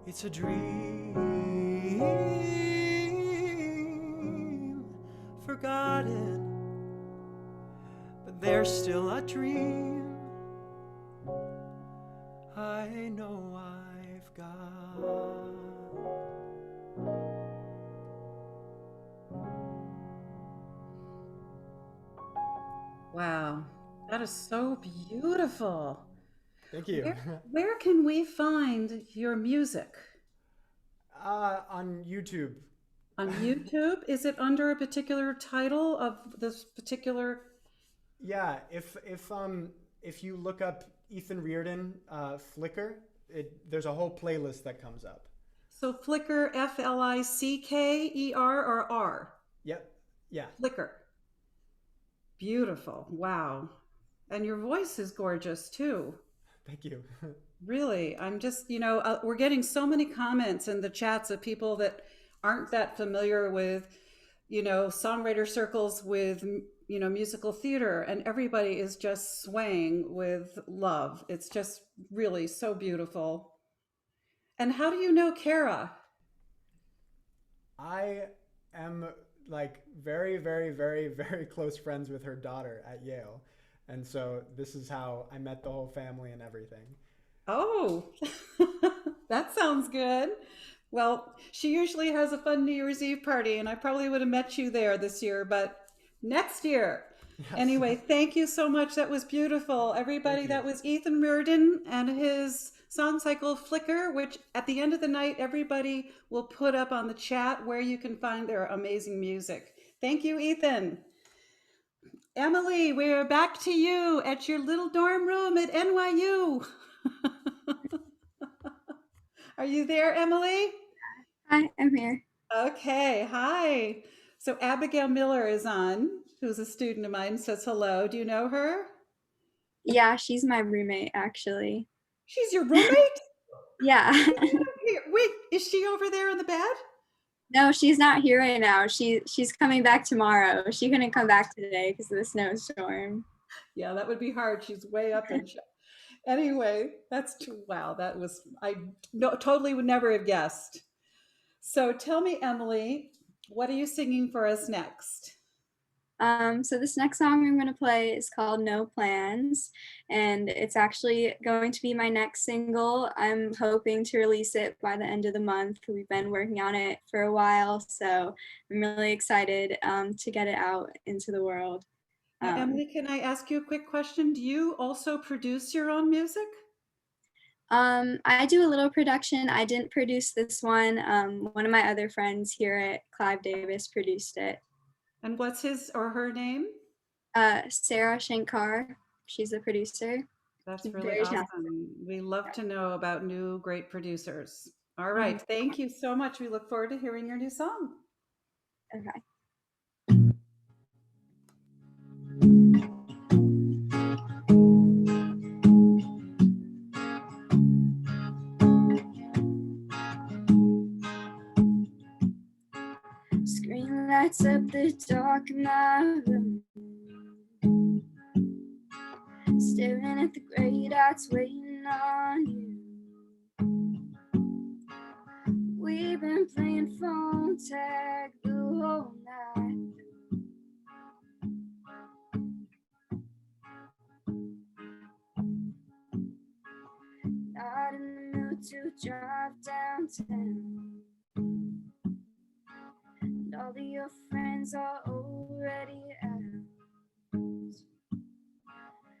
Speaker 3: It's a dream forgotten, but there's still a dream I know I've got.
Speaker 1: Wow, that is so beautiful.
Speaker 3: Thank you.
Speaker 1: Where can we find your music?
Speaker 3: On YouTube.
Speaker 1: On YouTube? Is it under a particular title of this particular?
Speaker 3: Yeah, if you look up Ethan Riordan Flickr, there's a whole playlist that comes up.
Speaker 1: So Flickr, Flicker or R?
Speaker 3: Yep. Yeah.
Speaker 1: Flickr. Beautiful. Wow. And your voice is gorgeous too.
Speaker 3: Thank you.
Speaker 1: Really, I'm just, we're getting so many comments in the chats of people that aren't that familiar with, songwriter circles with, musical theater, and everybody is just swaying with love. It's just really so beautiful. And how do you know Kara?
Speaker 3: I am like very, very, very, very close friends with her daughter at Yale. And so this is how I met the whole family and everything.
Speaker 1: Oh, that sounds good. Well, she usually has a fun New Year's Eve party, and I probably would have met you there this year, but next year. Yes. Anyway, thank you so much. That was beautiful. Everybody, that was Ethan Riordan and his song cycle Flickr, which at the end of the night, everybody will put up on the chat where you can find their amazing music. Thank you, Ethan. Emily, we're back to you at your little dorm room at NYU. Are you there, Emily?
Speaker 4: Hi, I'm here.
Speaker 1: Okay, hi. So Abigail Miller is on, who's a student of mine, says hello. Do you know her?
Speaker 4: Yeah, she's my roommate, actually.
Speaker 1: She's your roommate?
Speaker 4: Yeah.
Speaker 1: Wait, is she over there in the bed?
Speaker 4: No, she's not here right now. She's coming back tomorrow. She couldn't come back today because of the snowstorm.
Speaker 1: Yeah, that would be hard. She's way up in. Anyway, that's too, wow. That was, totally would never have guessed. So tell me, Emily, what are you singing for us next?
Speaker 4: So this next song I'm going to play is called No Plans, and it's actually going to be my next single. I'm hoping to release it by the end of the month. We've been working on it for a while, so I'm really excited to get it out into the world.
Speaker 1: Now, Emily, can I ask you a quick question? Do you also produce your own music?
Speaker 4: I do a little production. I didn't produce this one. One of my other friends here at Clive Davis produced it.
Speaker 1: And what's his or her name?
Speaker 4: Sarah Shankar. She's the producer.
Speaker 1: That's really awesome. We love to know about new great producers. All right. Thank you so much. We look forward to hearing your new song.
Speaker 4: Okay. lights up the dark of my room, staring at the gray dots waiting on you. We've been playing phone tag the whole night. Not in the mood to drive downtown, and all of your friends are already out.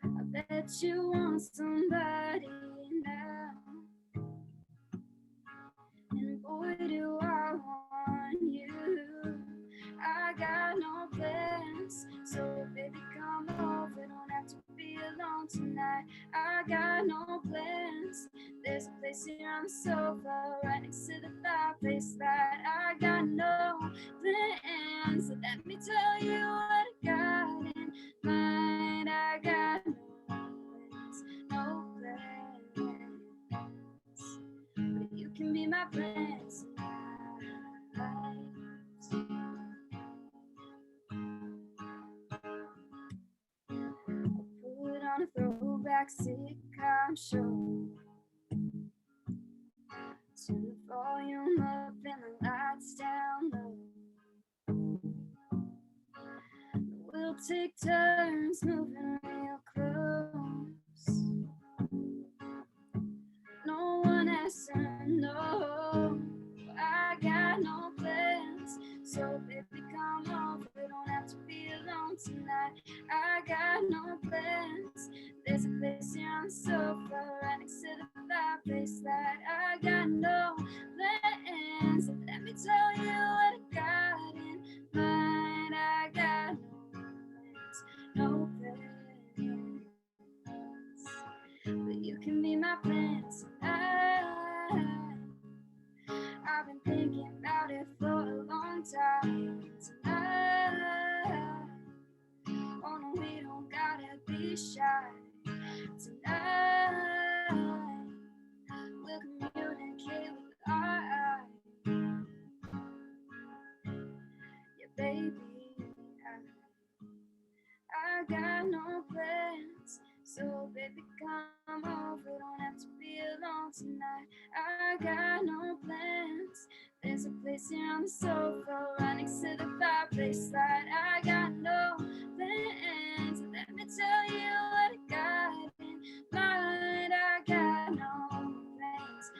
Speaker 4: I bet you want somebody now, and boy do I want you. I got no plans, so baby come over, don't have to be alone tonight. I got no plans, there's a place here on the sofa right next to the fireplace that I got no plans. So let me tell you what I got in mind. I got no plans, but you can be my plans tonight. Put on a throwback sitcom show, turn the volume up and the lights down low. We'll take turns moving real close, no one has to know. I got no plans, so baby come over, don't have to be alone tonight. I got no plans, there's a place here on the sofa right next to the fireplace that I got no plans. So let me tell you what I got in mind. I got no plans, but you can be my plans tonight. I've been thinking about it for a long time tonight. Oh no, we don't gotta be shy tonight. We'll communicate with our eyes. Yeah, baby, I got no plans, so baby come over, don't have to be alone tonight. I got no plans, there's a place here on the sofa right next to the fireplace that I got no plans. Let me tell you what I got in mind. I got no plans,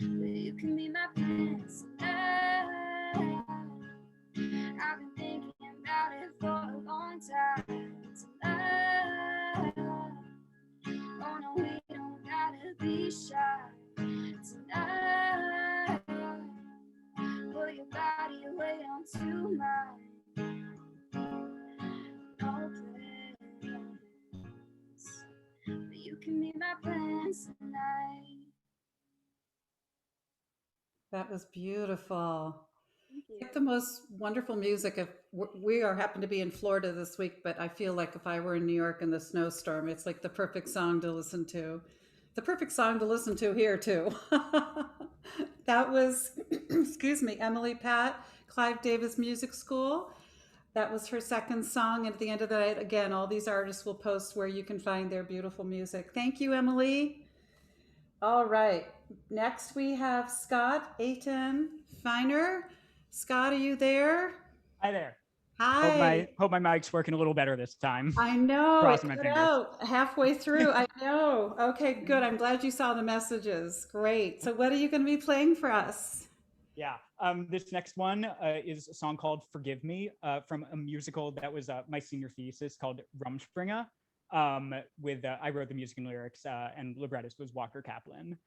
Speaker 4: but you can be my plans tonight. I've been thinking about it for a long time tonight. Oh no, we don't gotta be shy tonight. Put your body weight onto mine. No plans, but you can be my plans tonight.
Speaker 1: That was beautiful.
Speaker 5: Thank you.
Speaker 1: Like the most wonderful music. If we are happen to be in Florida this week, but I feel like if I were in New York in the snowstorm, it's like the perfect song to listen to. The perfect song to listen to here too. That was, excuse me, Emily Patt, Clive Davis Music School. That was her second song. And at the end of the night, again, all these artists will post where you can find their beautiful music. Thank you, Emily. All right. Next we have Scott, Etan, Feiner. Scott, are you there?
Speaker 6: Hi there.
Speaker 1: Hi.
Speaker 6: Hope my mic's working a little better this time.
Speaker 1: I know, it
Speaker 6: Crossing my
Speaker 1: cut
Speaker 6: fingers.
Speaker 1: out halfway through. I know. Okay, good. I'm glad you saw the messages. Great. So what are you going to be playing for us?
Speaker 6: Yeah, this next one is a song called Forgive Me from a musical that was my senior thesis called Rumspringa. I wrote the music and lyrics and librettist was Walker Kaplan.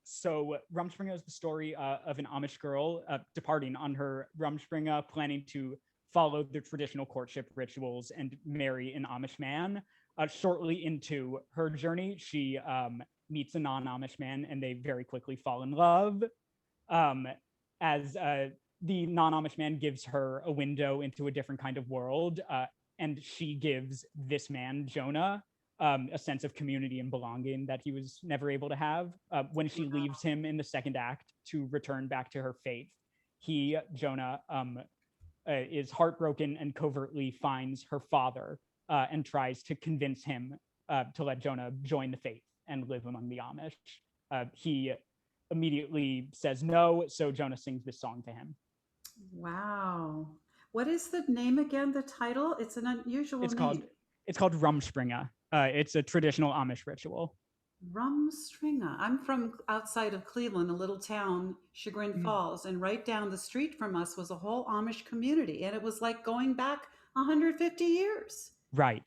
Speaker 6: So Rumspringa is the story of an Amish girl departing on her Rumspringa, planning to follow the traditional courtship rituals and marry an Amish man. Shortly into her journey, she meets a non-Amish man and they very quickly fall in love. As the non-Amish man gives her a window into a different kind of world, and she gives this man, Jonah, a sense of community and belonging that he was never able to have. When she leaves him in the second act to return back to her faith, Jonah, is heartbroken and covertly finds her father and tries to convince him to let Jonah join the faith and live among the Amish. He immediately says no, so Jonah sings this song to him.
Speaker 1: Wow. What is the name again, the title? It's an unusual name.
Speaker 6: It's called Rumspringa. It's a traditional Amish ritual.
Speaker 1: Rumspringa. I'm from outside of Cleveland, a little town, Chagrin Falls, and right down the street from us was a whole Amish community, and it was like going back 150 years.
Speaker 6: Right.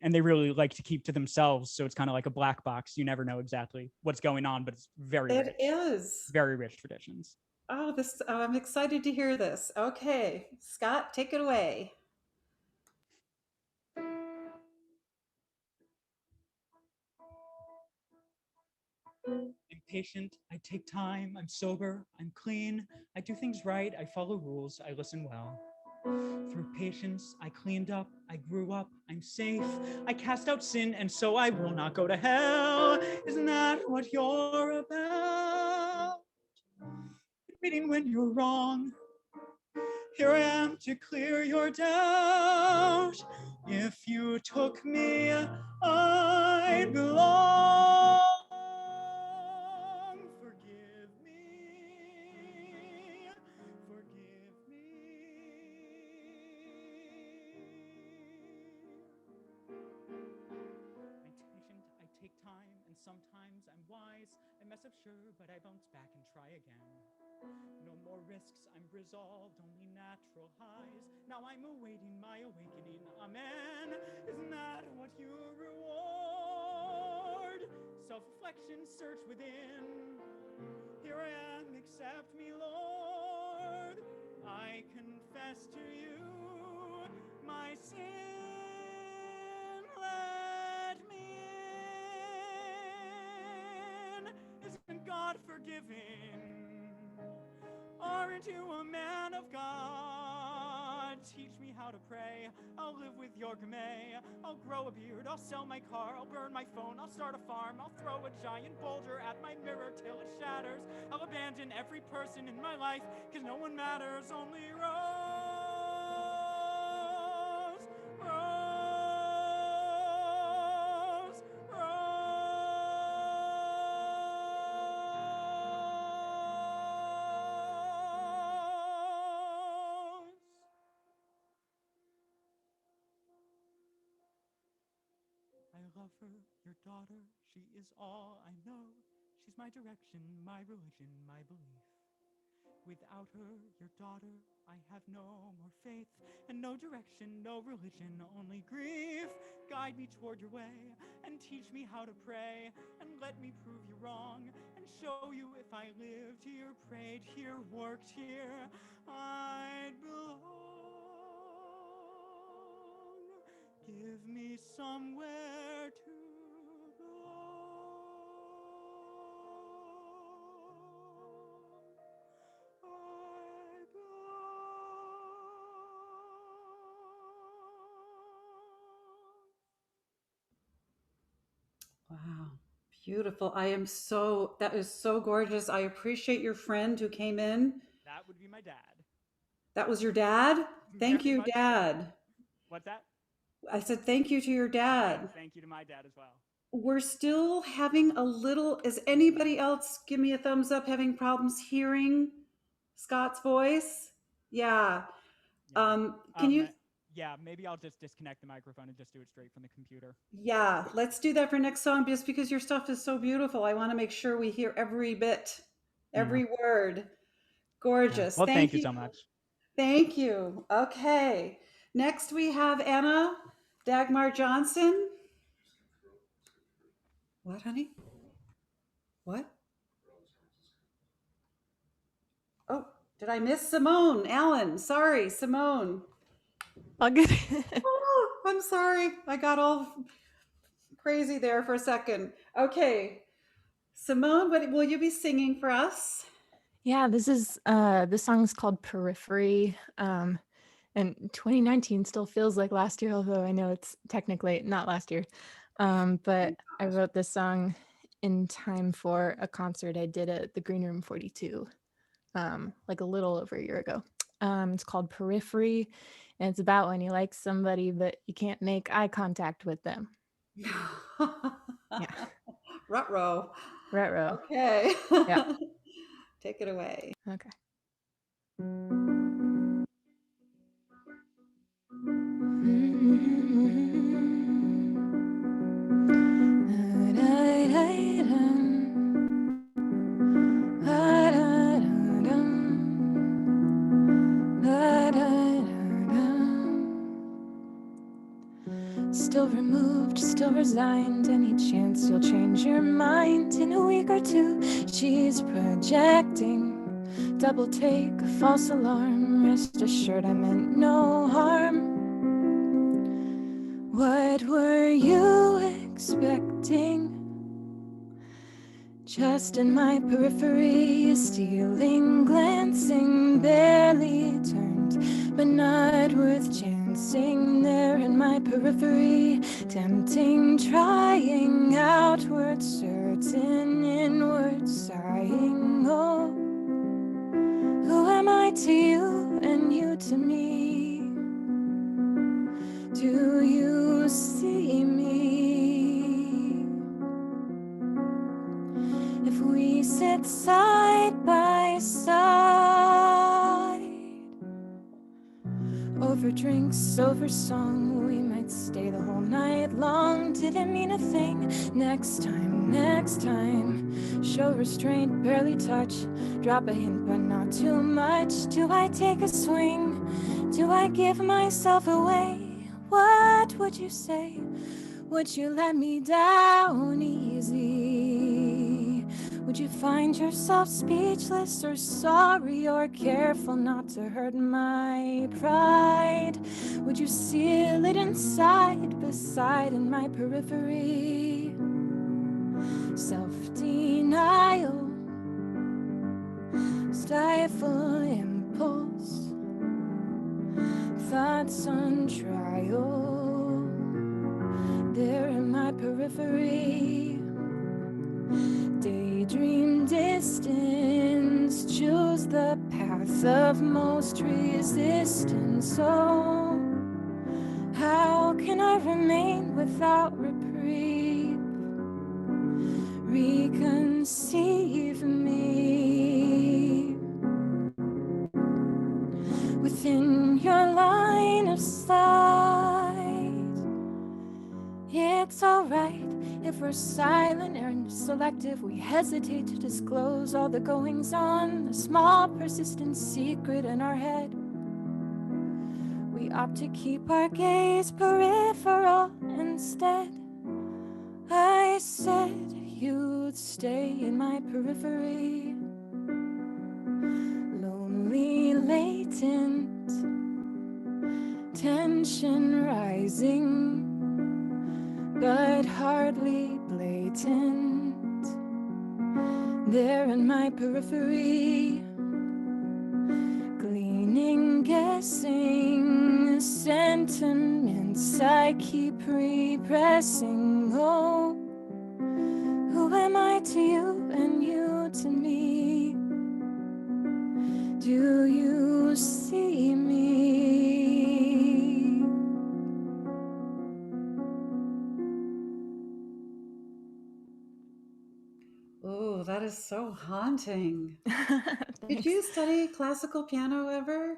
Speaker 6: And they really like to keep to themselves, so it's kind of like a black box. You never know exactly what's going on, but it's very rich.
Speaker 1: It is.
Speaker 6: Very rich traditions.
Speaker 1: Oh, I'm excited to hear this. Okay, Scott, take it away.
Speaker 6: I'm patient, I take time, I'm sober, I'm clean, I do things right, I follow rules, I listen well. Through patience, I cleaned up, I grew up, I'm safe, I cast out sin, and so I will not go to hell. Isn't that what you're about? Admitting when you're wrong. Here I am to clear your doubt. If you took me, I'd belong. Forgive me. Forgive me. I'm patient, I take time, and sometimes I'm wise. I mess up, sure, but I bounce back and try again. No more risks, I'm resolved, only natural highs. Now I'm awaiting my awakening, amen. Isn't that what you reward? Self-reflection, search within. Here I am, accept me, Lord. I confess to you my sin. Let me in. Isn't God forgiving? Aren't you a man of God? Teach me how to pray. I'll live with your Gamay. I'll grow a beard. I'll sell my car. I'll burn my phone. I'll start a farm. I'll throw a giant boulder at my mirror till it shatters. I'll abandon every person in my life, cause no one matters, only Rose. Rose. Rose. I love her, your daughter, she is all I know. She's my direction, my religion, my belief. Without her, your daughter, I have no more faith, and no direction, no religion, only grief. Guide me toward your way, and teach me how to pray, and let me prove you wrong, and show you if I lived here, prayed here, worked here, I'd belong. Give me somewhere to
Speaker 1: Wow, beautiful. That is so gorgeous. I appreciate your friend who came in.
Speaker 6: That would be my dad.
Speaker 1: That was your dad? Thank
Speaker 6: Very
Speaker 1: you,
Speaker 6: much so.
Speaker 1: Dad.
Speaker 6: What's that?
Speaker 1: I said thank you to your dad.
Speaker 6: Yes, thank you to my dad as well.
Speaker 1: We're still having is anybody else, give me a thumbs up, having problems hearing Scott's voice? Yeah. Can you?
Speaker 6: Yeah, maybe I'll just disconnect the microphone and just do it straight from the computer.
Speaker 1: Yeah, let's do that for next song, just because your stuff is so beautiful. I want to make sure we hear every bit, every word. Gorgeous.
Speaker 6: Well, thank you so much.
Speaker 1: Thank you. Okay. Next we have Anna Dagmar Johnson. What, honey? What? Oh, did I miss Simone Allen? Sorry, Simone.
Speaker 5: All good.
Speaker 1: Oh, I'm sorry. I got all crazy there for a second. Okay. Simone, what will you be singing for us?
Speaker 5: Yeah, this song is called Periphery. And 2019 still feels like last year, although I know it's technically not last year. But I wrote this song in time for a concert I did at the Green Room 42, like a little over a year ago. It's called Periphery, and it's about when you like somebody but you can't make eye contact with them. Yeah.
Speaker 1: Ruh-roh.
Speaker 5: Retro.
Speaker 1: Okay.
Speaker 5: Yeah.
Speaker 1: Take it away.
Speaker 5: Okay. Still removed, still resigned. Any chance you'll change your mind in a week or two? She's projecting. Double take, a false alarm. Rest assured I meant no harm. What were you expecting? Just in my periphery, stealing, glancing, barely turned, but not worth chancing. There in my periphery, tempting, trying, outward, certain, inward, sighing. Oh, who am I to you and you to me? Do you see me? If we sit side by side, over drinks, over song, we might stay the whole night long. Didn't mean a thing. Next time, show restraint, barely touch. Drop a hint, but not too much. Do I take a swing? Do I give myself away? What would you say? Would you let me down easy? Would you find yourself speechless or sorry or careful not to hurt my pride? Would you seal it inside, beside in my periphery? Self-denial, stifle impulse, thoughts on trial. There in my periphery, daydream distance, choose the path of most resistance. Oh, how can I remain without reprieve? Reconceive me within your line of sight. It's alright if we're silent and selective. We hesitate to disclose all the goings on, the small persistent secret in our head. We opt to keep our gaze peripheral instead. I said you'd stay in my periphery. Lonely, latent, tension rising, but hardly blatant. There in my periphery, gleaning, guessing, sentiments I keep repressing. Oh, who am I to you and you to me? Do you see me?
Speaker 1: Oh, that is so haunting. Did
Speaker 5: Thanks.
Speaker 1: you study classical piano ever?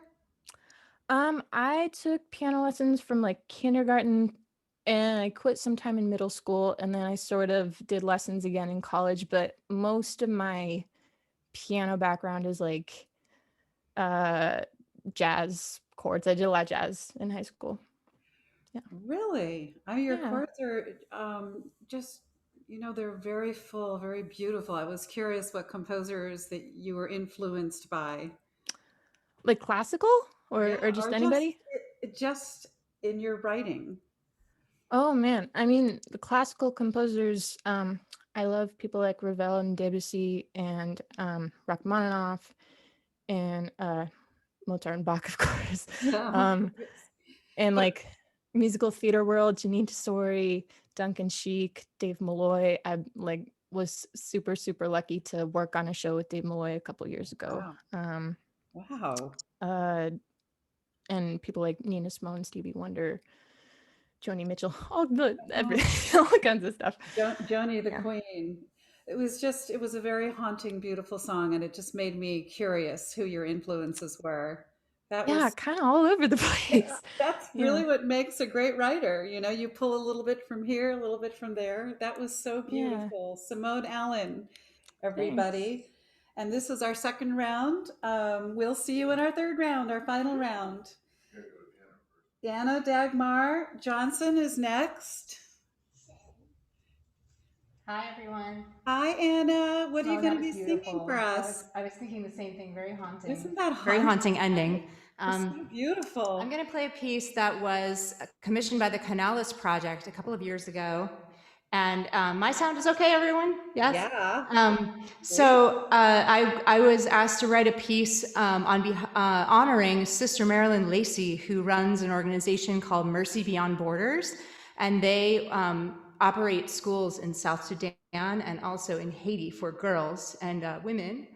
Speaker 5: I took piano lessons from like kindergarten, and I quit sometime in middle school, and then I sort of did lessons again in college, but most of my piano background is like jazz chords. I did a lot of jazz in high school.
Speaker 1: Really? I mean, your
Speaker 5: Yeah.
Speaker 1: chords are just, they're very full, very beautiful. I was curious what composers that you were influenced by.
Speaker 5: Like classical
Speaker 1: Yeah,
Speaker 5: or just
Speaker 1: or
Speaker 5: anybody?
Speaker 1: just in your writing.
Speaker 5: Oh man, I mean the classical composers. I love people like Ravel and Debussy and Rachmaninoff and Mozart and Bach, of course.
Speaker 1: Yeah.
Speaker 5: And
Speaker 1: But
Speaker 5: like, musical theater world, Janine Tesori, Duncan Sheik, Dave Malloy. I like was super, super lucky to work on a show with Dave Malloy a couple years ago.
Speaker 1: Wow.
Speaker 5: And people like Nina Simone, Stevie Wonder, Joni Mitchell, all kinds of stuff.
Speaker 1: Joni the Queen. It was a very haunting, beautiful song, and it just made me curious who your influences were. That was
Speaker 5: kind of all over the place.
Speaker 1: That's really what makes a great writer. You know, you pull a little bit from here, a little bit from there. That was so beautiful. Simone Allen, everybody.
Speaker 5: Thanks.
Speaker 1: And this is our second round. We'll see you in our third round, our final round. Dana Dagmar Johnson is next.
Speaker 7: Hi, everyone.
Speaker 1: Hi, Anna. What are you going to be
Speaker 7: beautiful.
Speaker 1: singing for us?
Speaker 7: I was thinking the same thing. Very haunting.
Speaker 1: Isn't that haunting?
Speaker 7: Very haunting ending.
Speaker 1: So beautiful.
Speaker 7: I'm going to play a piece that was commissioned by the Canalis Project a couple of years ago. And my sound is okay, everyone? Yes?
Speaker 1: Yeah.
Speaker 7: I was asked to write a piece honoring Sister Marilyn Lacey, who runs an organization called Mercy Beyond Borders. And they operate schools in South Sudan and also in Haiti for girls and women.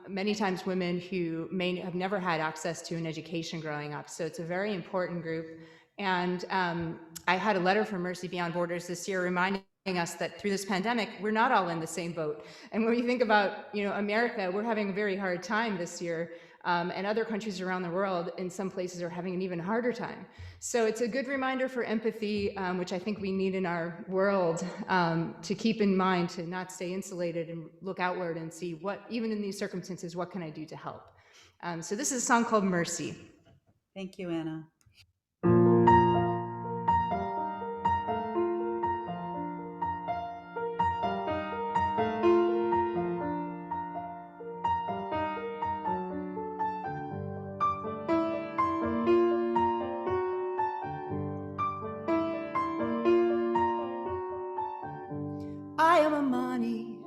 Speaker 7: Many times women who may have never had access to an education growing up. So it's a very important group. And I had a letter from Mercy Beyond Borders this year reminding us that through this pandemic, we're not all in the same boat. And when we think about, America, we're having a very hard time this year. And other countries around the world, in some places, are having an even harder time. So it's a good reminder for empathy, which I think we need in our world, to keep in mind, to not stay insulated and look outward and see what, even in these circumstances, what can I do to help? So this is a song called Mercy.
Speaker 1: Thank you, Anna.
Speaker 8: I am a Mani,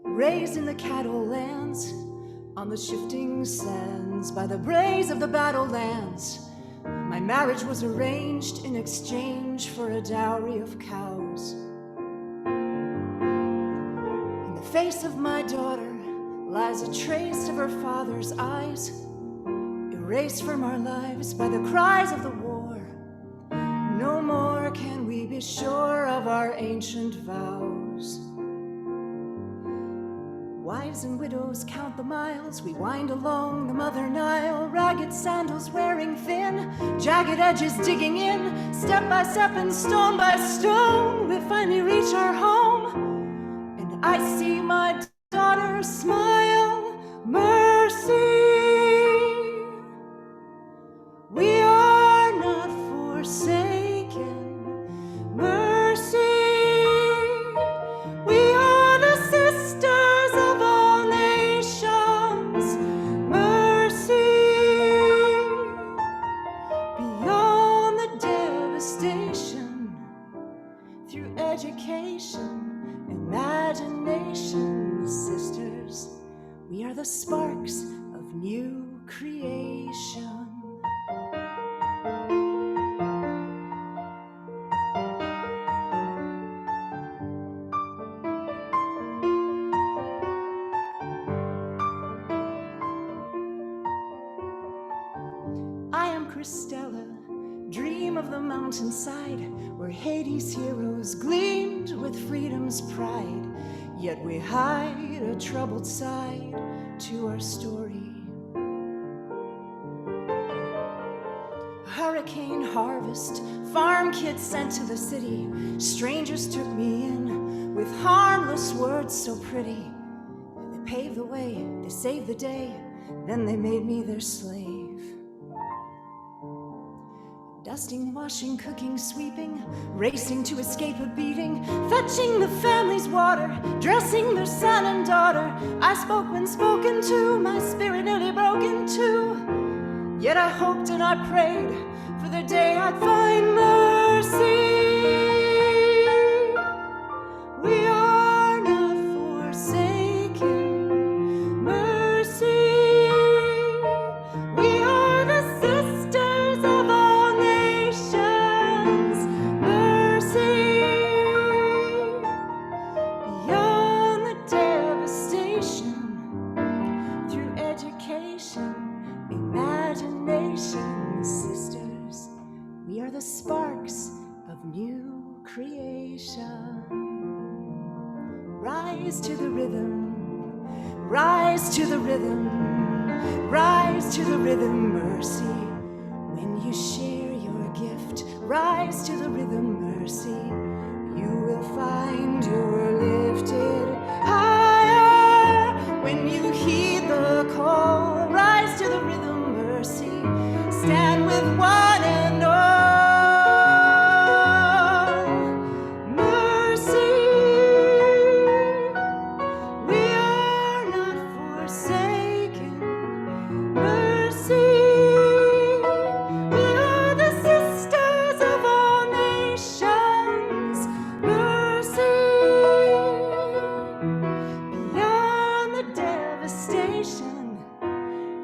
Speaker 8: raised in the cattle lands, on the shifting sands, by the braes of the battle lands. My marriage was arranged in exchange for a dowry of cows. In the face of my daughter lies a trace of her father's eyes, erased from our lives by the cries of the war. No more can we be sure of our ancient vows. Wives and widows count the miles, we wind along the Mother Nile, ragged sandals wearing thin, jagged edges digging in, step by step and stone by stone, we finally reach our home, and I see my daughter smile, Mercy. We are not forsaken, Mercy. We are the sisters of all nations, Mercy. Beyond the devastation, through education, imagination, sisters, we are the sparks of new creation. I am Christella, dream of the mountainside, where Hades' heroes gleamed with freedom's pride. Yet we hide a troubled side to our story. Hurricane harvest, farm kids sent to the city. Strangers took me in with harmless words so pretty. They paved the way, they saved the day, then they made me their slave. Dusting, washing, cooking, sweeping, racing to escape a beating, fetching the family's water, dressing their son and daughter. I spoke when spoken to, my spirit nearly broken too. Yet I hoped and I prayed for the day I'd find mercy. We are not forsaken, Mercy. We are the sisters of all nations, rise to the rhythm, rise to the rhythm, rise to the rhythm, mercy. When you share your gift, rise to the rhythm, mercy. You will find you're lifted higher. When you heed the call, rise to the rhythm, mercy. Stand with one and all, mercy. We are not forsaken, mercy. We are the sisters of all nations, mercy. Beyond the devastation,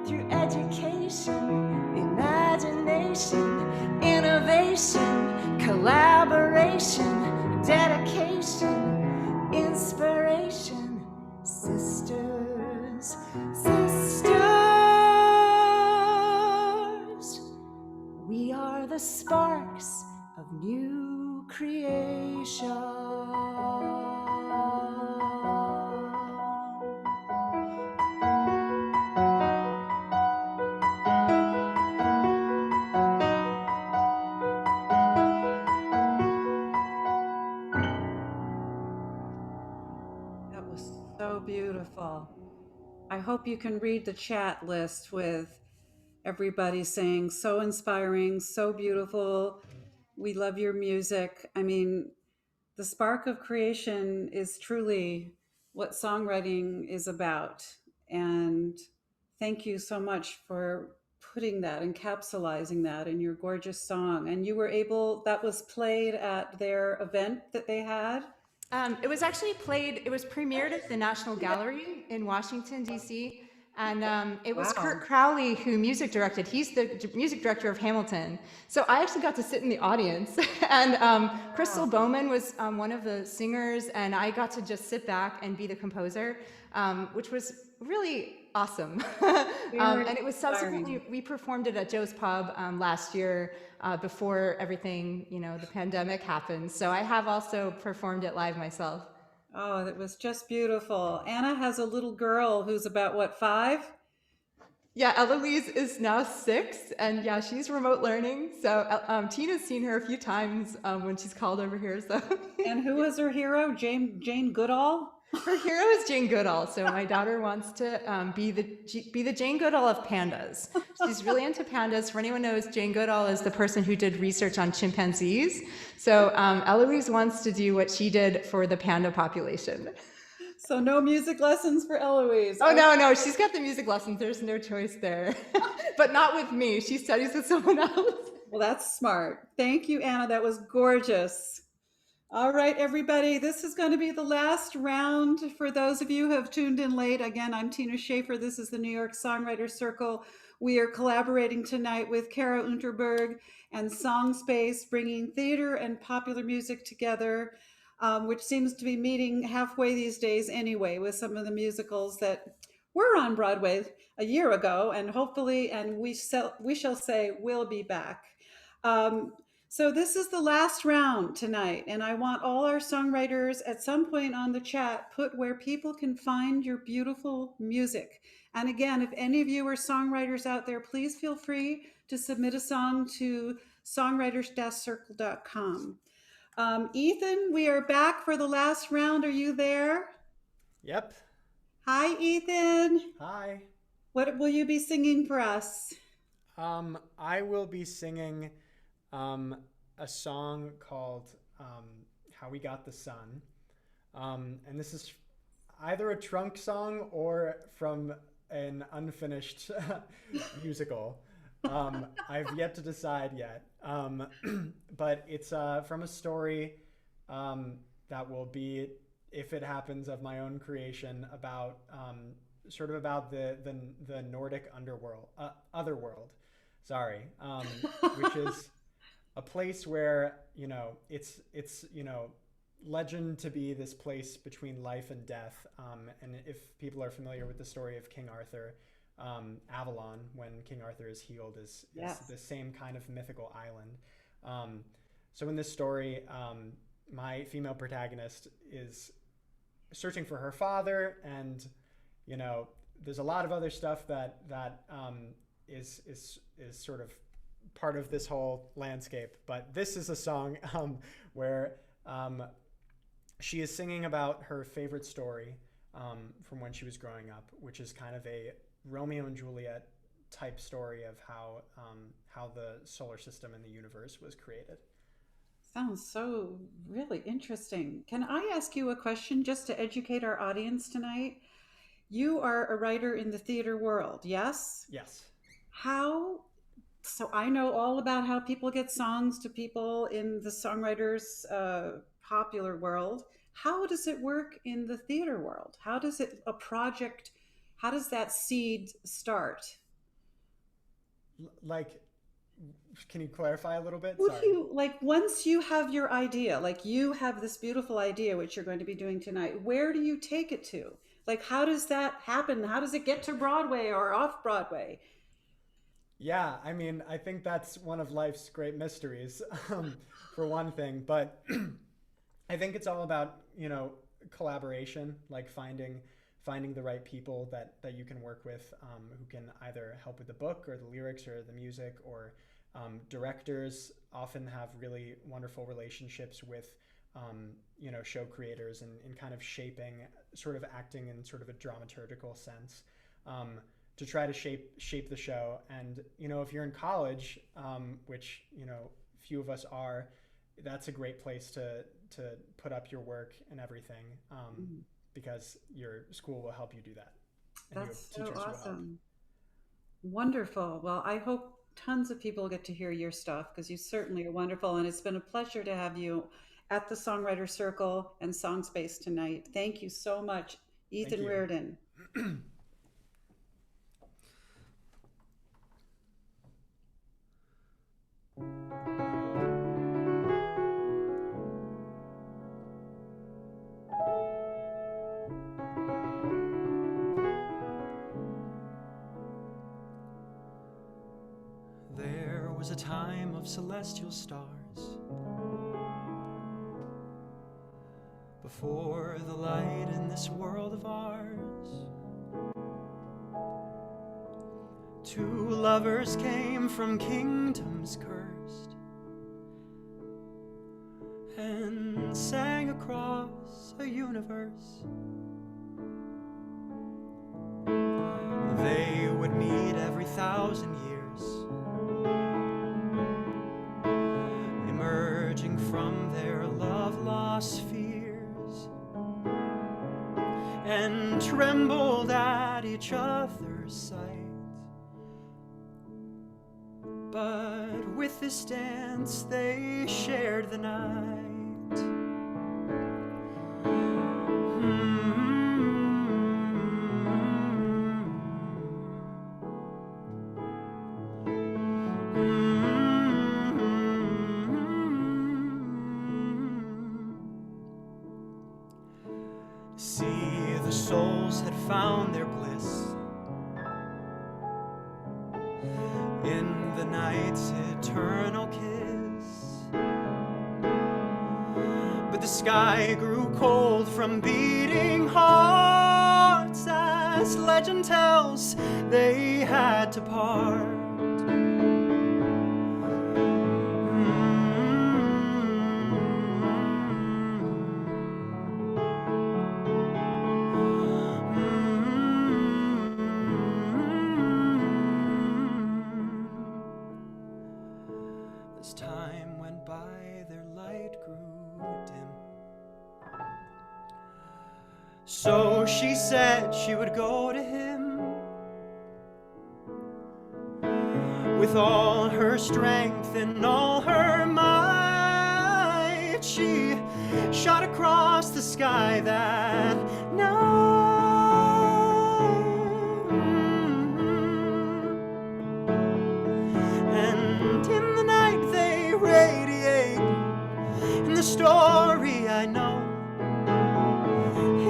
Speaker 8: through education, imagination, innovation, collaboration, dedication, inspiration, sisters, sisters. We are the sparks of new creation.
Speaker 1: That was so beautiful. I hope you can read the chat list with everybody saying so inspiring, so beautiful. We love your music. I mean, the spark of creation is truly what songwriting is about. And thank you so much for putting that, encapsulating that in your gorgeous song. And you were able, that was played at their event that they had.
Speaker 7: It was actually played, it was premiered at the National Gallery in Washington, D.C. And it was
Speaker 1: Wow.
Speaker 7: Kurt Crowley who music directed. He's the music director of Hamilton. So I actually got to sit in the audience. And Crystal Bowman was one of the singers, and I got to just sit back and be the composer, which was really awesome. And it was subsequently, we performed it at Joe's Pub last year before everything, the pandemic happened. So I have also performed it live myself.
Speaker 1: Oh, that was just beautiful. Anna has a little girl who's about, what, 5?
Speaker 7: Yeah, Eloise is now 6, and yeah, she's remote learning. So Tina's seen her a few times when she's called over here. So.
Speaker 1: And who was her hero? Jane Goodall?
Speaker 7: Her hero is Jane Goodall. So my daughter wants to be the Jane Goodall of pandas. She's really into pandas. For anyone who knows, Jane Goodall is the person who did research on chimpanzees. So Eloise wants to do what she did for the panda population.
Speaker 1: So no music lessons for Eloise.
Speaker 7: Oh, no, she's got the music lessons. There's no choice there. But not with me. She studies with someone else.
Speaker 1: Well, that's smart. Thank you, Anna. That was gorgeous. All right, everybody, this is going to be the last round for those of you who have tuned in late. Again, I'm Tina Shafer. This is the New York Songwriters Circle. We are collaborating tonight with Kara Unterberg and Song Space, bringing theater and popular music together, which seems to be meeting halfway these days anyway, with some of the musicals that were on Broadway a year ago, and hopefully, and we shall say, will be back. So this is the last round tonight, and I want all our songwriters at some point on the chat put where people can find your beautiful music. And again, if any of you are songwriters out there, please feel free to submit a song to songwriters-circle.com. Ethan, we are back for the last round. Are you there?
Speaker 3: Yep.
Speaker 1: Hi, Ethan.
Speaker 3: Hi.
Speaker 1: What will you be singing for us?
Speaker 3: I will be singing a song called How We Got the Sun. And this is either a trunk song or from an unfinished musical. I've yet to decide yet. But it's from a story that will be, if it happens, of my own creation, about sort of about the Nordic otherworld, which is a place where, it's legend to be this place between life and death. And if people are familiar with the story of King Arthur, Avalon, when King Arthur is healed, is the same kind of mythical island. So in this story, my female protagonist is searching for her father, and you know, there's a lot of other stuff that is sort of part of this whole landscape. But this is a song where she is singing about her favorite story from when she was growing up, which is kind of a Romeo and Juliet type story of how the solar system and the universe was created.
Speaker 1: Sounds so really interesting. Can I ask you a question just to educate our audience tonight? You are a writer in the theater world, yes?
Speaker 3: Yes.
Speaker 1: So I know all about how people get songs to people in the songwriters popular world. How does it work in the theater world? How does that seed start?
Speaker 3: Like, can you clarify a little bit?
Speaker 1: Once you have your idea, like you have this beautiful idea, which you're going to be doing tonight, where do you take it to? Like, how does that happen? How does it get to Broadway or off Broadway?
Speaker 3: Yeah, I mean, I think that's one of life's great mysteries, for one thing. But I think it's all about, you know, collaboration, like finding the right people that you can work with, who can either help with the book or the lyrics or the music, or directors often have really wonderful relationships with you know, show creators and kind of shaping sort of acting in sort of a dramaturgical sense, to try to shape the show. And you know, if you're in college, which you know few of us are, that's a great place to put up your work and everything, because your school will help you do that. And
Speaker 1: that's so awesome. Wonderful. Well, I hope tons of people get to hear your stuff, because you certainly are wonderful, and it's been a pleasure to have you at the Songwriter Circle and Song Space tonight. Thank you so much, Etan Riordan.
Speaker 9: There was a time of celestial stars, before the light in this world of ours. Two lovers came from kingdoms cursed and sang across a universe. They would meet every 1,000 years, emerging from their love-lost fears, and trembled at each other's sight. But with this dance they shared the night. See, the souls had found their bliss in the night's eternal kiss. But the sky grew cold from beating hearts, as legend tells they had to part. As time went by, their light grew dim. So she said she would go to him. With all her strength and all her might, she shot across the sky that night. And in the night they radiate. In the story I know,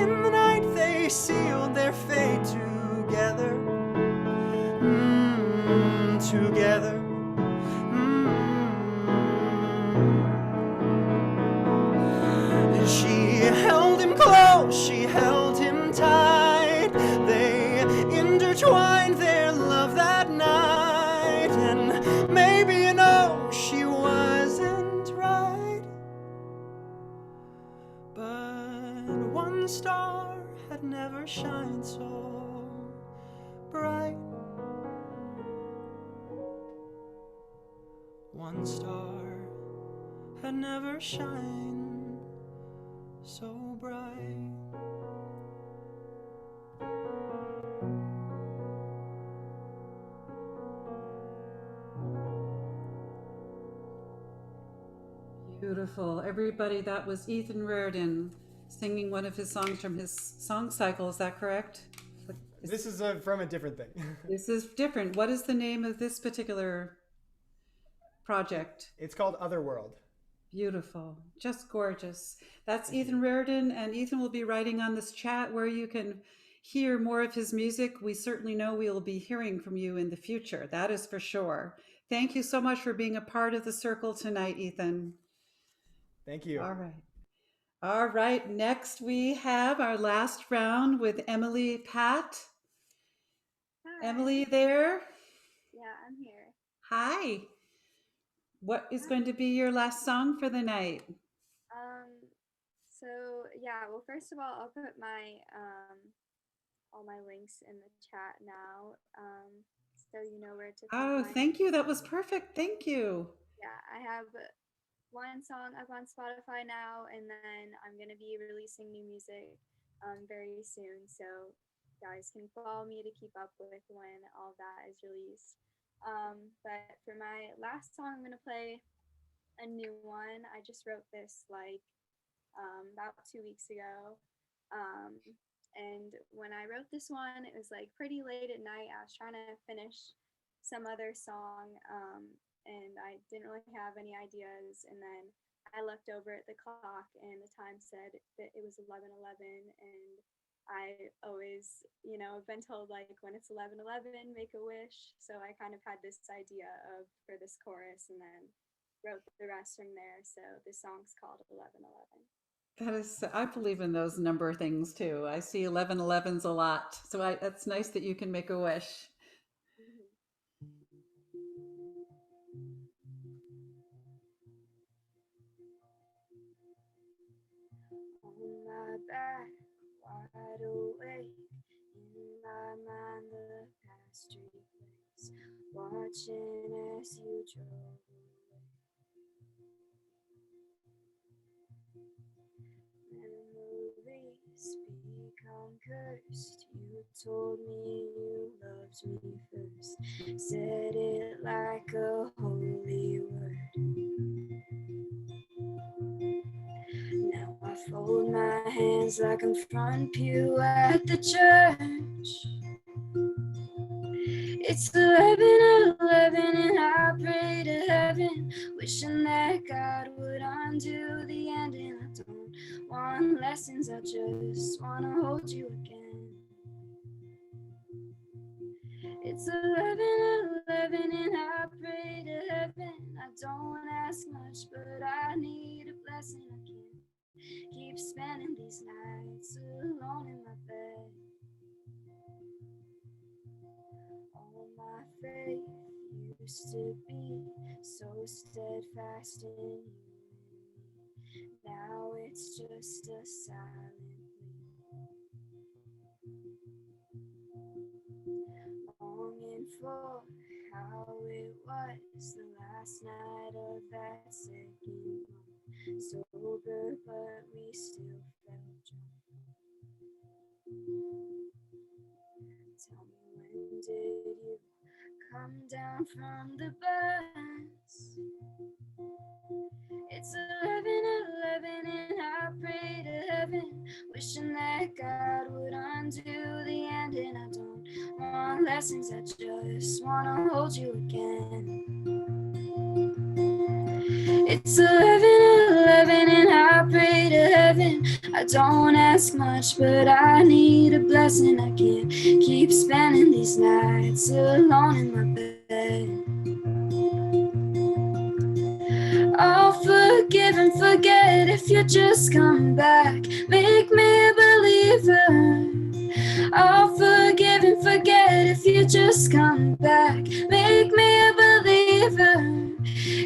Speaker 9: in the night they sealed their fate together. Together. She held him close, she never shined so bright. One star had never shined so bright.
Speaker 1: Beautiful. Everybody, that was Etan Riordan singing one of his songs from his song cycle. Is that correct?
Speaker 3: This is from a different thing.
Speaker 1: This is different. What is the name of this particular project?
Speaker 3: It's called Otherworld.
Speaker 1: Beautiful. Just gorgeous. That's Etan Riordan, and Etan will be writing on this chat where you can hear more of his music. We certainly know we will be hearing from you in the future. That is for sure. Thank you so much for being a part of the circle tonight, Etan.
Speaker 3: Thank you.
Speaker 1: All right. All right. Next, we have our last round with Emily Patt.
Speaker 10: Hi.
Speaker 1: Emily there?
Speaker 10: Yeah, I'm here.
Speaker 1: Hi. What is going to be your last song for the night?
Speaker 10: So yeah, well, first of all, I'll put my all my links in the chat now, so you know where to
Speaker 1: Oh,
Speaker 10: find.
Speaker 1: thank you. That was perfect. Thank you.
Speaker 10: Yeah, I have one song up on Spotify now, and then I'm gonna be releasing new music very soon. So guys can follow me to keep up with when all that is released. But for my last song, I'm gonna play a new one. I just wrote this like about 2 weeks ago. And when I wrote this one, it was like pretty late at night. I was trying to finish some other song, and I didn't really have any ideas. And then I looked over at the clock, and the time said that it was 11:11. And I always, have been told like when it's 11:11, make a wish. So I kind of had this idea for this chorus, and then wrote the rest from there. So this song's called 11:11.
Speaker 1: That is, I believe in those number things too. I see 11:11s a lot. So that's nice that you can make a wish.
Speaker 10: On my back, wide awake, in my mind the past replays, watching as you drove away. Memories become cursed. You told me you loved me first, said it like a holy word. Now I fold my hands like I'm front pew at the church. It's 11:11 and I pray to heaven, wishing that God would undo the ending. I don't want lessons, I just want to hold you again. It's 11:11 and I pray to heaven. I don't ask much, but I need a blessing. I can't keep spending these nights alone in my bed. All my faith used to be so steadfast in you. Now it's just a silent longing for how it was the last night of that second month. Sober, but we still felt drunk. Tell me, when did you come down from the bus? It's 11:11 and I pray to heaven, wishing that God would undo the ending. I don't want lessons, I just want to hold you again. It's 11:11 and I pray to heaven. I don't ask much, but I need a blessing. I can't keep spending these nights alone in my bed. I'll forgive and forget if you just come back. Make me a believer. I'll forgive and forget if you just come back. Make me a believer.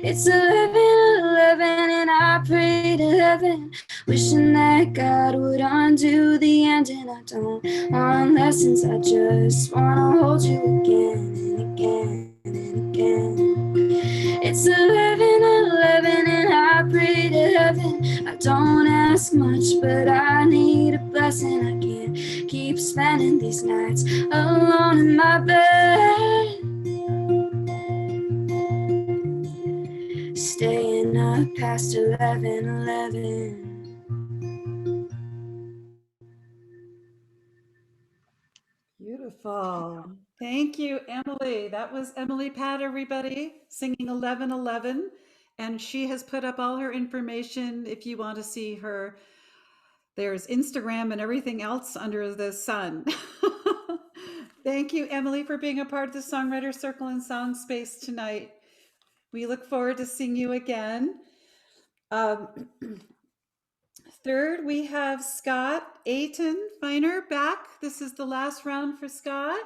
Speaker 10: It's 11:11 and I pray to heaven,
Speaker 4: Wishing that God would undo the end, and I don't want lessons, I just wanna hold you again and again and again. It's 11:11 and I pray to heaven. I don't ask much, but I need a blessing. I can't keep spending these nights alone in my bed, staying up past 11:11.
Speaker 1: Beautiful. Thank you, Emily. That was Emily Patt, everybody, singing 11:11. And she has put up all her information if you want to see her. There's Instagram and everything else under the sun. Thank you, Emily, for being a part of the Songwriter Circle and Song Space tonight. We look forward to seeing you again. Third, we have Scott, Etan, Feiner back. This is the last round for Scott.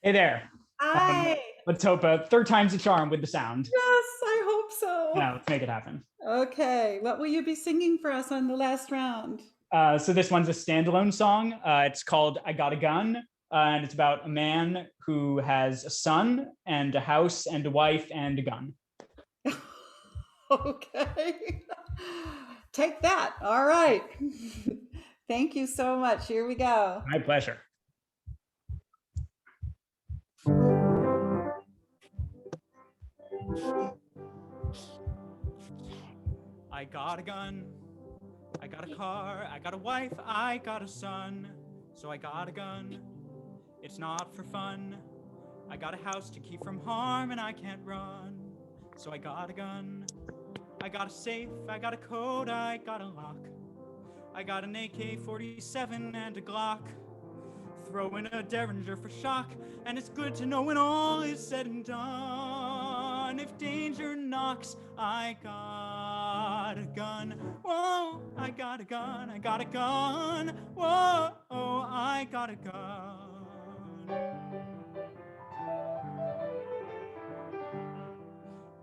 Speaker 6: Hey there.
Speaker 1: Hi.
Speaker 6: Let's hope third time's a charm with the sound.
Speaker 1: Yes, I hope so.
Speaker 6: Yeah, let's make it happen.
Speaker 1: Okay, what will you be singing for us on the last round?
Speaker 6: So this one's a standalone song. It's called I Got a Gun, and it's about a man who has a son and a house and a wife and a gun.
Speaker 1: Okay. Take that. All right. Thank you so much. Here we go.
Speaker 6: My pleasure. I got a gun, I got a car, I got a wife, I got a son. So I got a gun, it's not for fun. I got a house to keep from harm and I can't run. So I got a gun, I got a safe, I got a code, I got a lock. I got an AK-47 and a Glock. Throw in a Derringer for shock, and it's good to know when all is said and done. If danger knocks, I got a gun. Whoa, I got a gun, I got a gun. Whoa, I got a gun.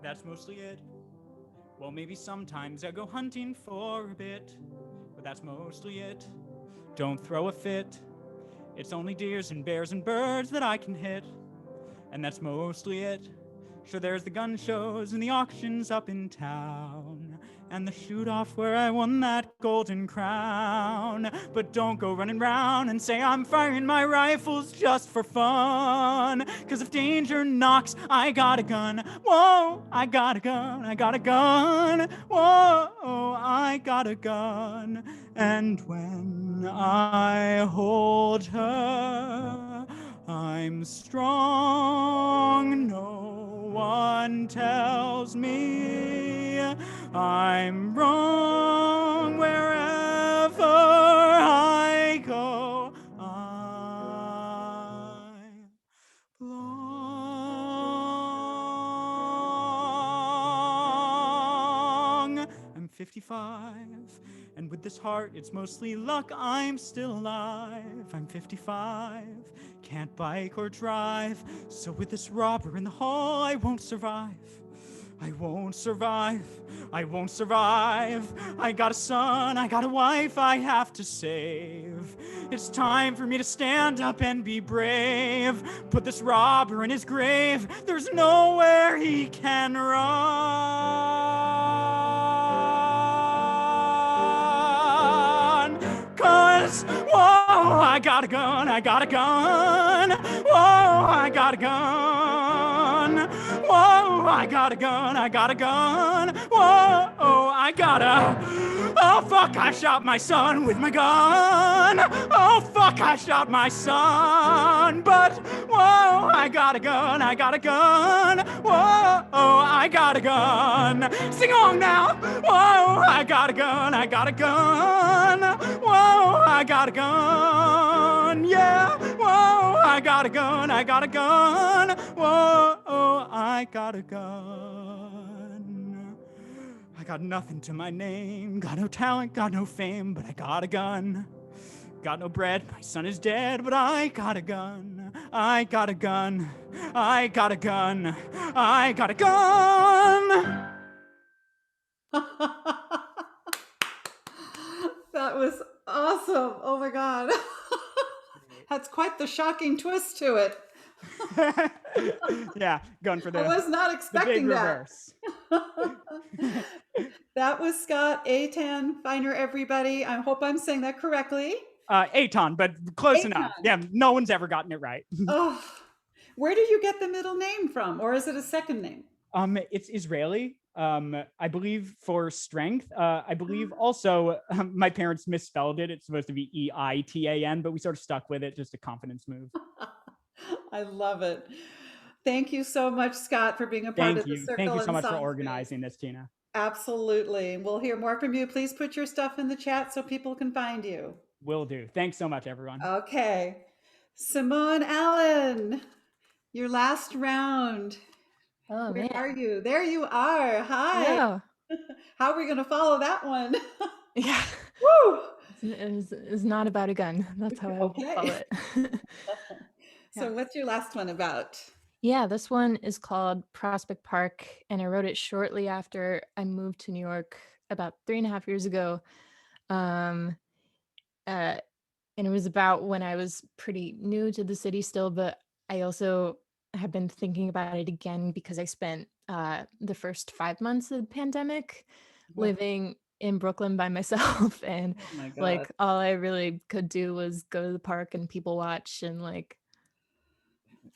Speaker 6: That's mostly it. Well, maybe sometimes I go hunting for a bit, but that's mostly it. Don't throw a fit. It's only deers and bears and birds that I can hit, and that's mostly it. Sure, there's the gun shows and the auctions up in town, and the shoot-off where I won that golden crown. But don't go running round and say I'm firing my rifles just for fun, 'cause if danger knocks, I got a gun. Whoa, I got a gun, I got a gun. Whoa, I got a gun. And when I hold her, I'm strong. No one tells me I'm wrong. Wherever I go, I belong. I'm 55. And with this heart, it's mostly luck I'm still alive. I'm 55, can't bike or drive. So with this robber in the hall, I won't survive. I won't survive, I won't survive. I got a son, I got a wife I have to save. It's time for me to stand up and be brave. Put this robber in his grave, there's nowhere he can run. 'Cause, whoa, I got a gun, I got a gun. Whoa, I got a gun. Whoa, I got a gun, I got a gun. Whoa, I got a... Oh, fuck, I shot my son with my gun. Oh, fuck, I shot my son. But, whoa, I got a gun, I got a gun. Whoa, I got a gun. Sing along now. Whoa, I got a gun, I got a gun. Whoa, I got a gun. Yeah, whoa, I got a gun, I got a gun. Whoa, I got a gun. I got nothing to my name, got no talent, got no fame, but I got a gun. Got no bread, my son is dead, but I got a gun. I got a gun. I got a gun. I got a gun.
Speaker 1: That was awesome. Oh my God. That's quite the shocking twist to it.
Speaker 6: Yeah, going for
Speaker 1: I was not
Speaker 6: the big
Speaker 1: expecting that.
Speaker 6: reverse.
Speaker 1: That was Scott Etan, Feiner, everybody. I hope I'm saying that correctly.
Speaker 6: Etan, but close enough.
Speaker 1: Etan.
Speaker 6: Yeah, no one's ever gotten it right.
Speaker 1: Oh, where did you get the middle name from? Or is it a second name?
Speaker 6: It's Israeli, I believe, for strength. I believe also my parents misspelled it. It's supposed to be Eitan, but we sort of stuck with it, just a confidence move.
Speaker 1: I love it. Thank you so much, Scott, for being a part of the circle.
Speaker 6: Thank you so
Speaker 1: and
Speaker 6: much for
Speaker 1: Song
Speaker 6: organizing this, Tina.
Speaker 1: Absolutely. We'll hear more from you. Please put your stuff in the chat so people can find you.
Speaker 6: Will do. Thanks so much, everyone.
Speaker 1: Okay. Simone Allen, your last round.
Speaker 5: Oh,
Speaker 1: Where
Speaker 5: man.
Speaker 1: are you? There you are. Hi.
Speaker 5: Hello.
Speaker 1: How are we going to follow that one?
Speaker 5: Yeah.
Speaker 1: Woo!
Speaker 5: It's not about a gun. That's how I follow it.
Speaker 1: So what's your last one about?
Speaker 5: Yeah, this one is called Prospect Park, and I wrote it shortly after I moved to New York about 3.5 years ago. And it was about when I was pretty new to the city still, but I also have been thinking about it again because I spent the first 5 months of the pandemic living in Brooklyn by myself, and like all I really could do was go to the park and people watch and like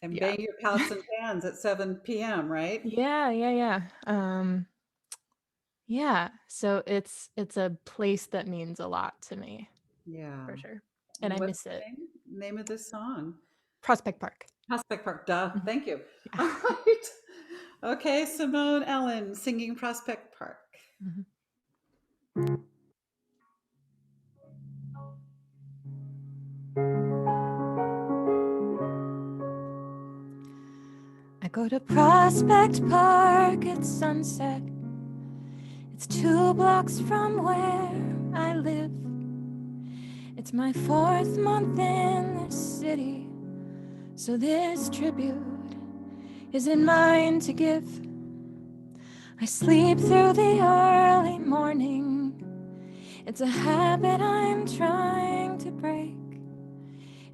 Speaker 1: bang your pots and pans at 7 p.m., right?
Speaker 5: Yeah. Yeah. So it's a place that means a lot to me.
Speaker 1: Yeah.
Speaker 5: For sure. And I miss it.
Speaker 1: Name of this song?
Speaker 5: Prospect Park.
Speaker 1: Prospect Park, duh. Thank you. All right. Okay, Simone Allen singing Prospect Park.
Speaker 4: I go to Prospect Park at sunset. It's 2 blocks from where I live. It's my 4th month in this city, so this tribute isn't mine to give. I sleep through the early morning. It's a habit I'm trying to break.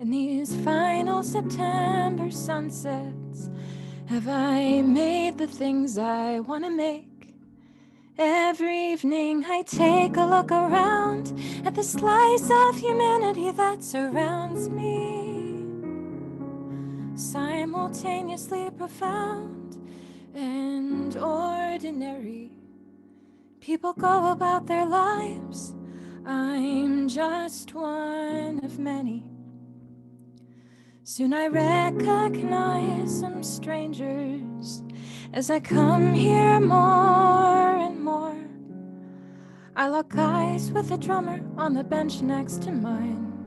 Speaker 4: In these final September sunsets, have I made the things I want to make? Every evening I take a look around at the slice of humanity that surrounds me. Simultaneously profound and ordinary. People go about their lives. I'm just one of many. Soon I recognize some strangers as I come here more and more. I lock eyes with the drummer on the bench next to mine.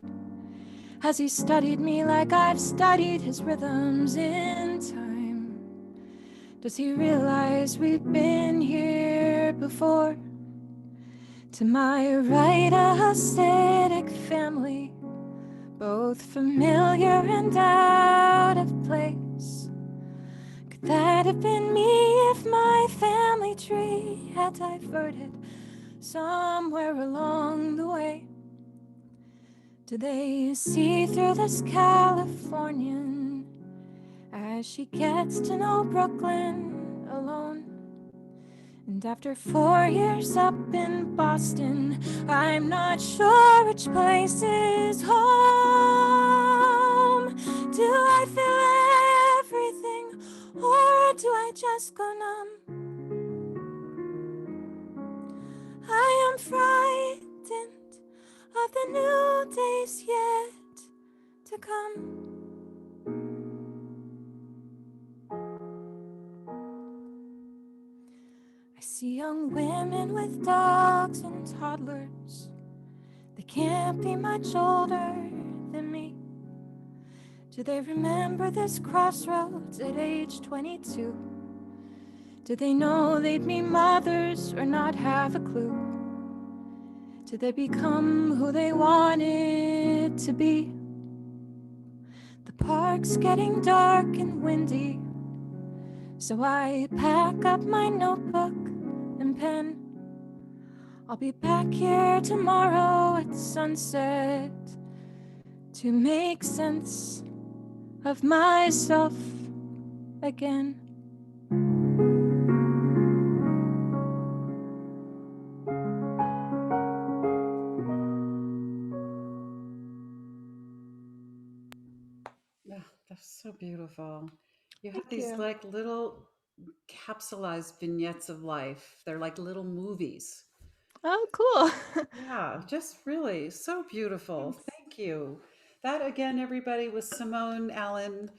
Speaker 4: Has he studied me like I've studied his rhythms in time? Does he realize we've been here before? To my right, a Hasidic family, both familiar and out of place. Could that have been me if my family tree had diverted somewhere along the way? Do they see through this Californian as she gets to know Brooklyn alone? And after 4 years up in Boston, I'm not sure which place is home. Do I feel everything, or do I just go numb? I am frightened of the new days yet to come. I see young women with dogs and toddlers. They can't be much older than me. Do they remember this crossroads at age 22? Do they know they'd be mothers or not have a clue? Did they become who they wanted to be? The park's getting dark and windy, so I pack up my notebook and pen.
Speaker 5: I'll be back here tomorrow at sunset to make sense of myself again.
Speaker 1: Yeah, that's so beautiful. You have
Speaker 5: Thank
Speaker 1: these
Speaker 5: you.
Speaker 1: like little capsulized vignettes of life. They're like little movies.
Speaker 5: Oh, cool.
Speaker 1: Yeah, just really so beautiful.
Speaker 5: Thanks.
Speaker 1: Thank you. That again, everybody, was Simone Allen.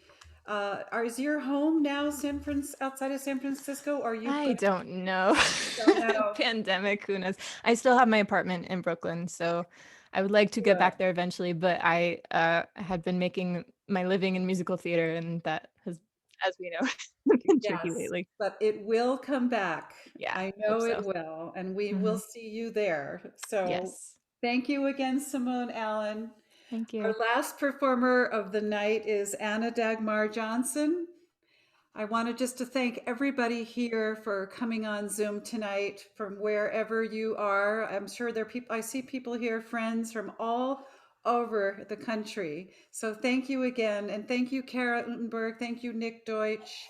Speaker 1: Is your home now outside of San Francisco? Or are you
Speaker 5: I
Speaker 1: gonna
Speaker 5: don't know.
Speaker 1: don't know?
Speaker 5: Pandemic, who knows? I still have my apartment in Brooklyn, so I would like to get
Speaker 1: Yeah.
Speaker 5: back there eventually, but I had been making my living in musical theater, and that has, as we know, been tricky
Speaker 1: Yes,
Speaker 5: lately.
Speaker 1: but it will come back.
Speaker 5: Yeah,
Speaker 1: I
Speaker 5: hope
Speaker 1: know it
Speaker 5: so.
Speaker 1: will, and we will
Speaker 5: Mhm.
Speaker 1: see you there. So
Speaker 5: Yes.
Speaker 1: thank you again, Simone Allen.
Speaker 5: Thank
Speaker 1: Our
Speaker 5: you.
Speaker 1: last performer of the night is Anna Dagmar Johnson. I wanted just to thank everybody here for coming on Zoom tonight from wherever you are. I'm sure there are people, I see people here, friends from all over the country. So thank you again. And thank you, Kara Utenberg. Thank you, Nick Deutsch.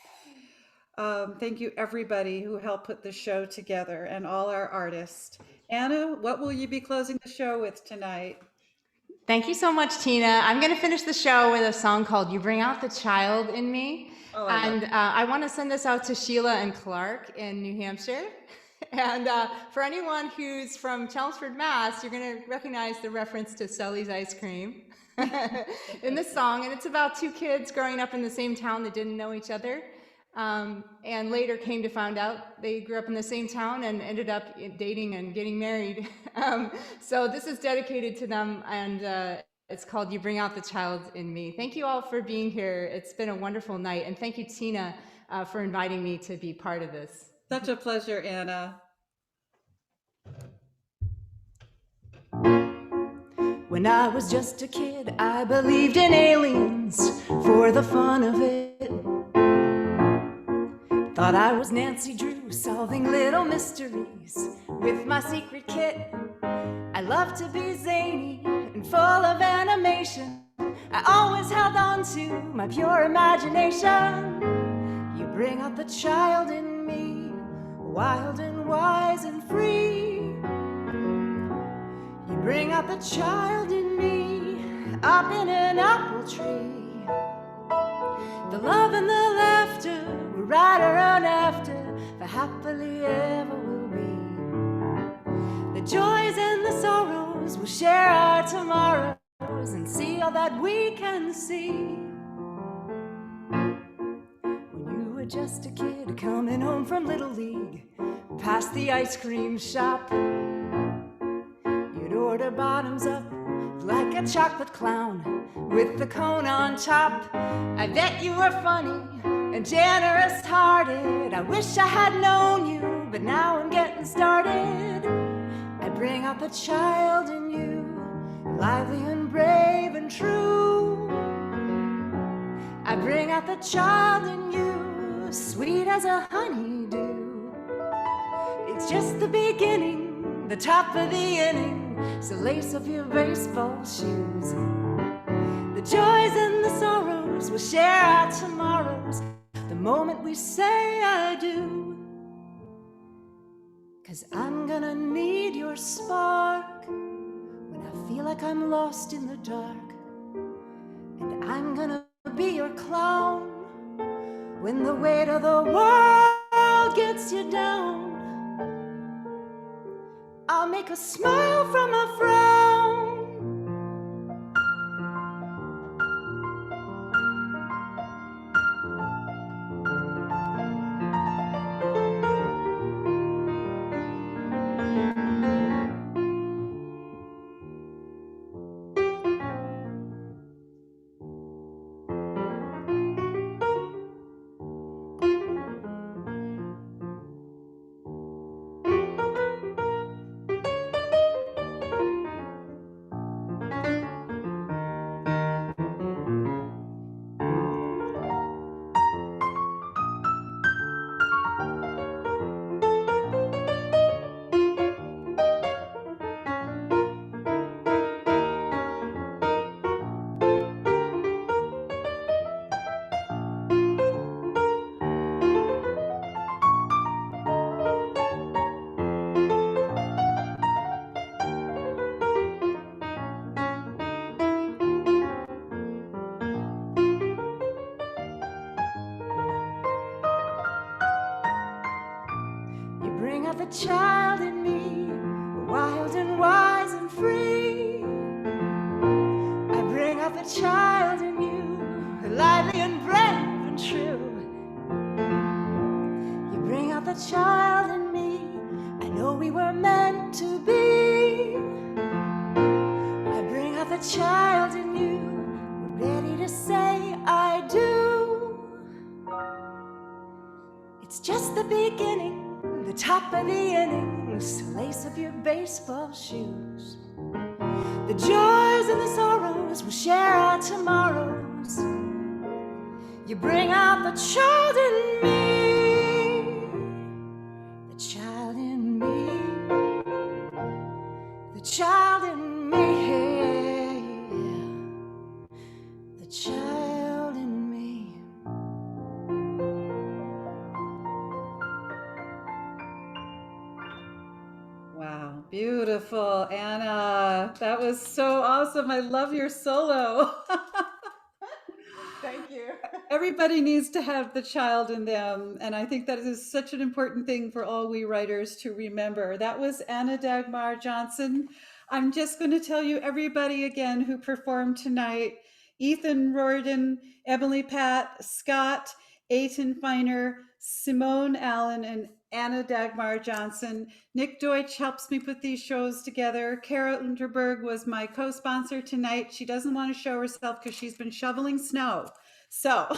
Speaker 1: Thank you, everybody who helped put the show together and all our artists. Anna, what will you be closing the show with tonight?
Speaker 7: Thank you so much, Tina. I'm going to finish the show with a song called You Bring Out the Child in Me.
Speaker 1: Oh,
Speaker 7: And I want to send this out to Sheila and Clark in New Hampshire. And for anyone who's from Chelmsford, Mass, you're going to recognize the reference to Sully's Ice Cream in this song. And it's about two kids growing up in the same town that didn't know each other. And later came to find out they grew up in the same town and ended up dating and getting married. So this is dedicated to them, and it's called You Bring Out the Child in Me. Thank you all for being here. It's been a wonderful night. And thank you, Tina, for inviting me to be part of this.
Speaker 1: Such a pleasure, Anna.
Speaker 8: When I was just a kid, I believed in aliens for the fun of it. Thought I was Nancy Drew, solving little mysteries with my secret kit. I love to be zany and full of animation. I always held on to my pure imagination. You bring out the child in me, wild and wise and free. You bring out the child in me, up in an apple tree. The love and the laughter we'll ride around after, for happily ever will be. The joys and the sorrows we'll share our tomorrows and see all that we can see. When you were just a kid coming home from Little League, past the ice cream shop, you'd order bottoms up like a chocolate clown with the cone on top. I bet you were funny and generous hearted. I wish I had known you, but now I'm getting started. I bring out the child in you, lively and brave and true. I bring out the child in you, sweet as a honeydew. It's just the beginning, the top of the inning, so lace up your baseball shoes. The joys and the sorrows we'll share our tomorrows the moment we say I do. 'Cause I'm gonna need your spark when I feel like I'm lost in the dark. And I'm gonna be your clown when the weight of the world gets you down. I'll make a smile from a frown. the child in me, wild and wise and free. I bring out the child in you, lively and brave and true. You bring out the child in me, I know we were meant to be. I bring out the child in you, ready to say I do. It's just the beginning, the top of the innings, to lace up your baseball shoes. The joys and the sorrows, we'll share our tomorrows. You bring out the child in me, the child in me, the child in me, the child in me.
Speaker 1: Wow, beautiful, Anna. That was so awesome. I love your solo.
Speaker 7: Thank you.
Speaker 1: Everybody needs to have the child in them, and I think that is such an important thing for all we writers to remember. That was Anna Dagmar Johnson. I'm just going to tell you everybody again who performed tonight: Etan, Rorden, Emily, Patt, Scott, Etan, Feiner, Simone Allen, and Anna Dagmar Johnson. Nick Deutsch helps me put these shows together. Kara Unterberg was my co-sponsor tonight. She doesn't want to show herself because she's been shoveling snow. So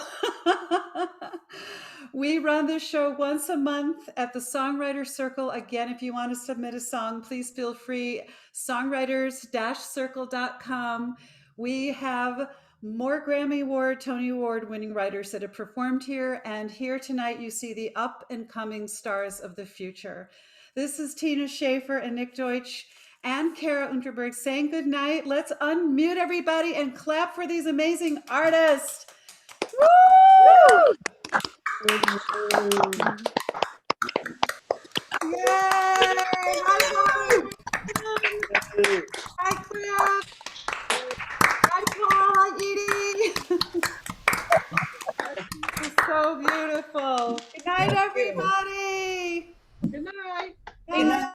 Speaker 1: we run this show once a month at the Songwriters Circle. Again, if you want to submit a song, please feel free. Songwriters-circle.com. We have more Grammy Award, Tony Award winning writers that have performed here. And here tonight, you see the up and coming stars of the future. This is Tina Shafer and Nick Deutsch and Kara Unterberg saying good night. Let's unmute everybody and clap for these amazing artists. Woo! Yay! Hi, Claire. Hi, Paul. Hi, Edie. This is so beautiful. Good night, everybody.
Speaker 11: Good night.
Speaker 1: Good night.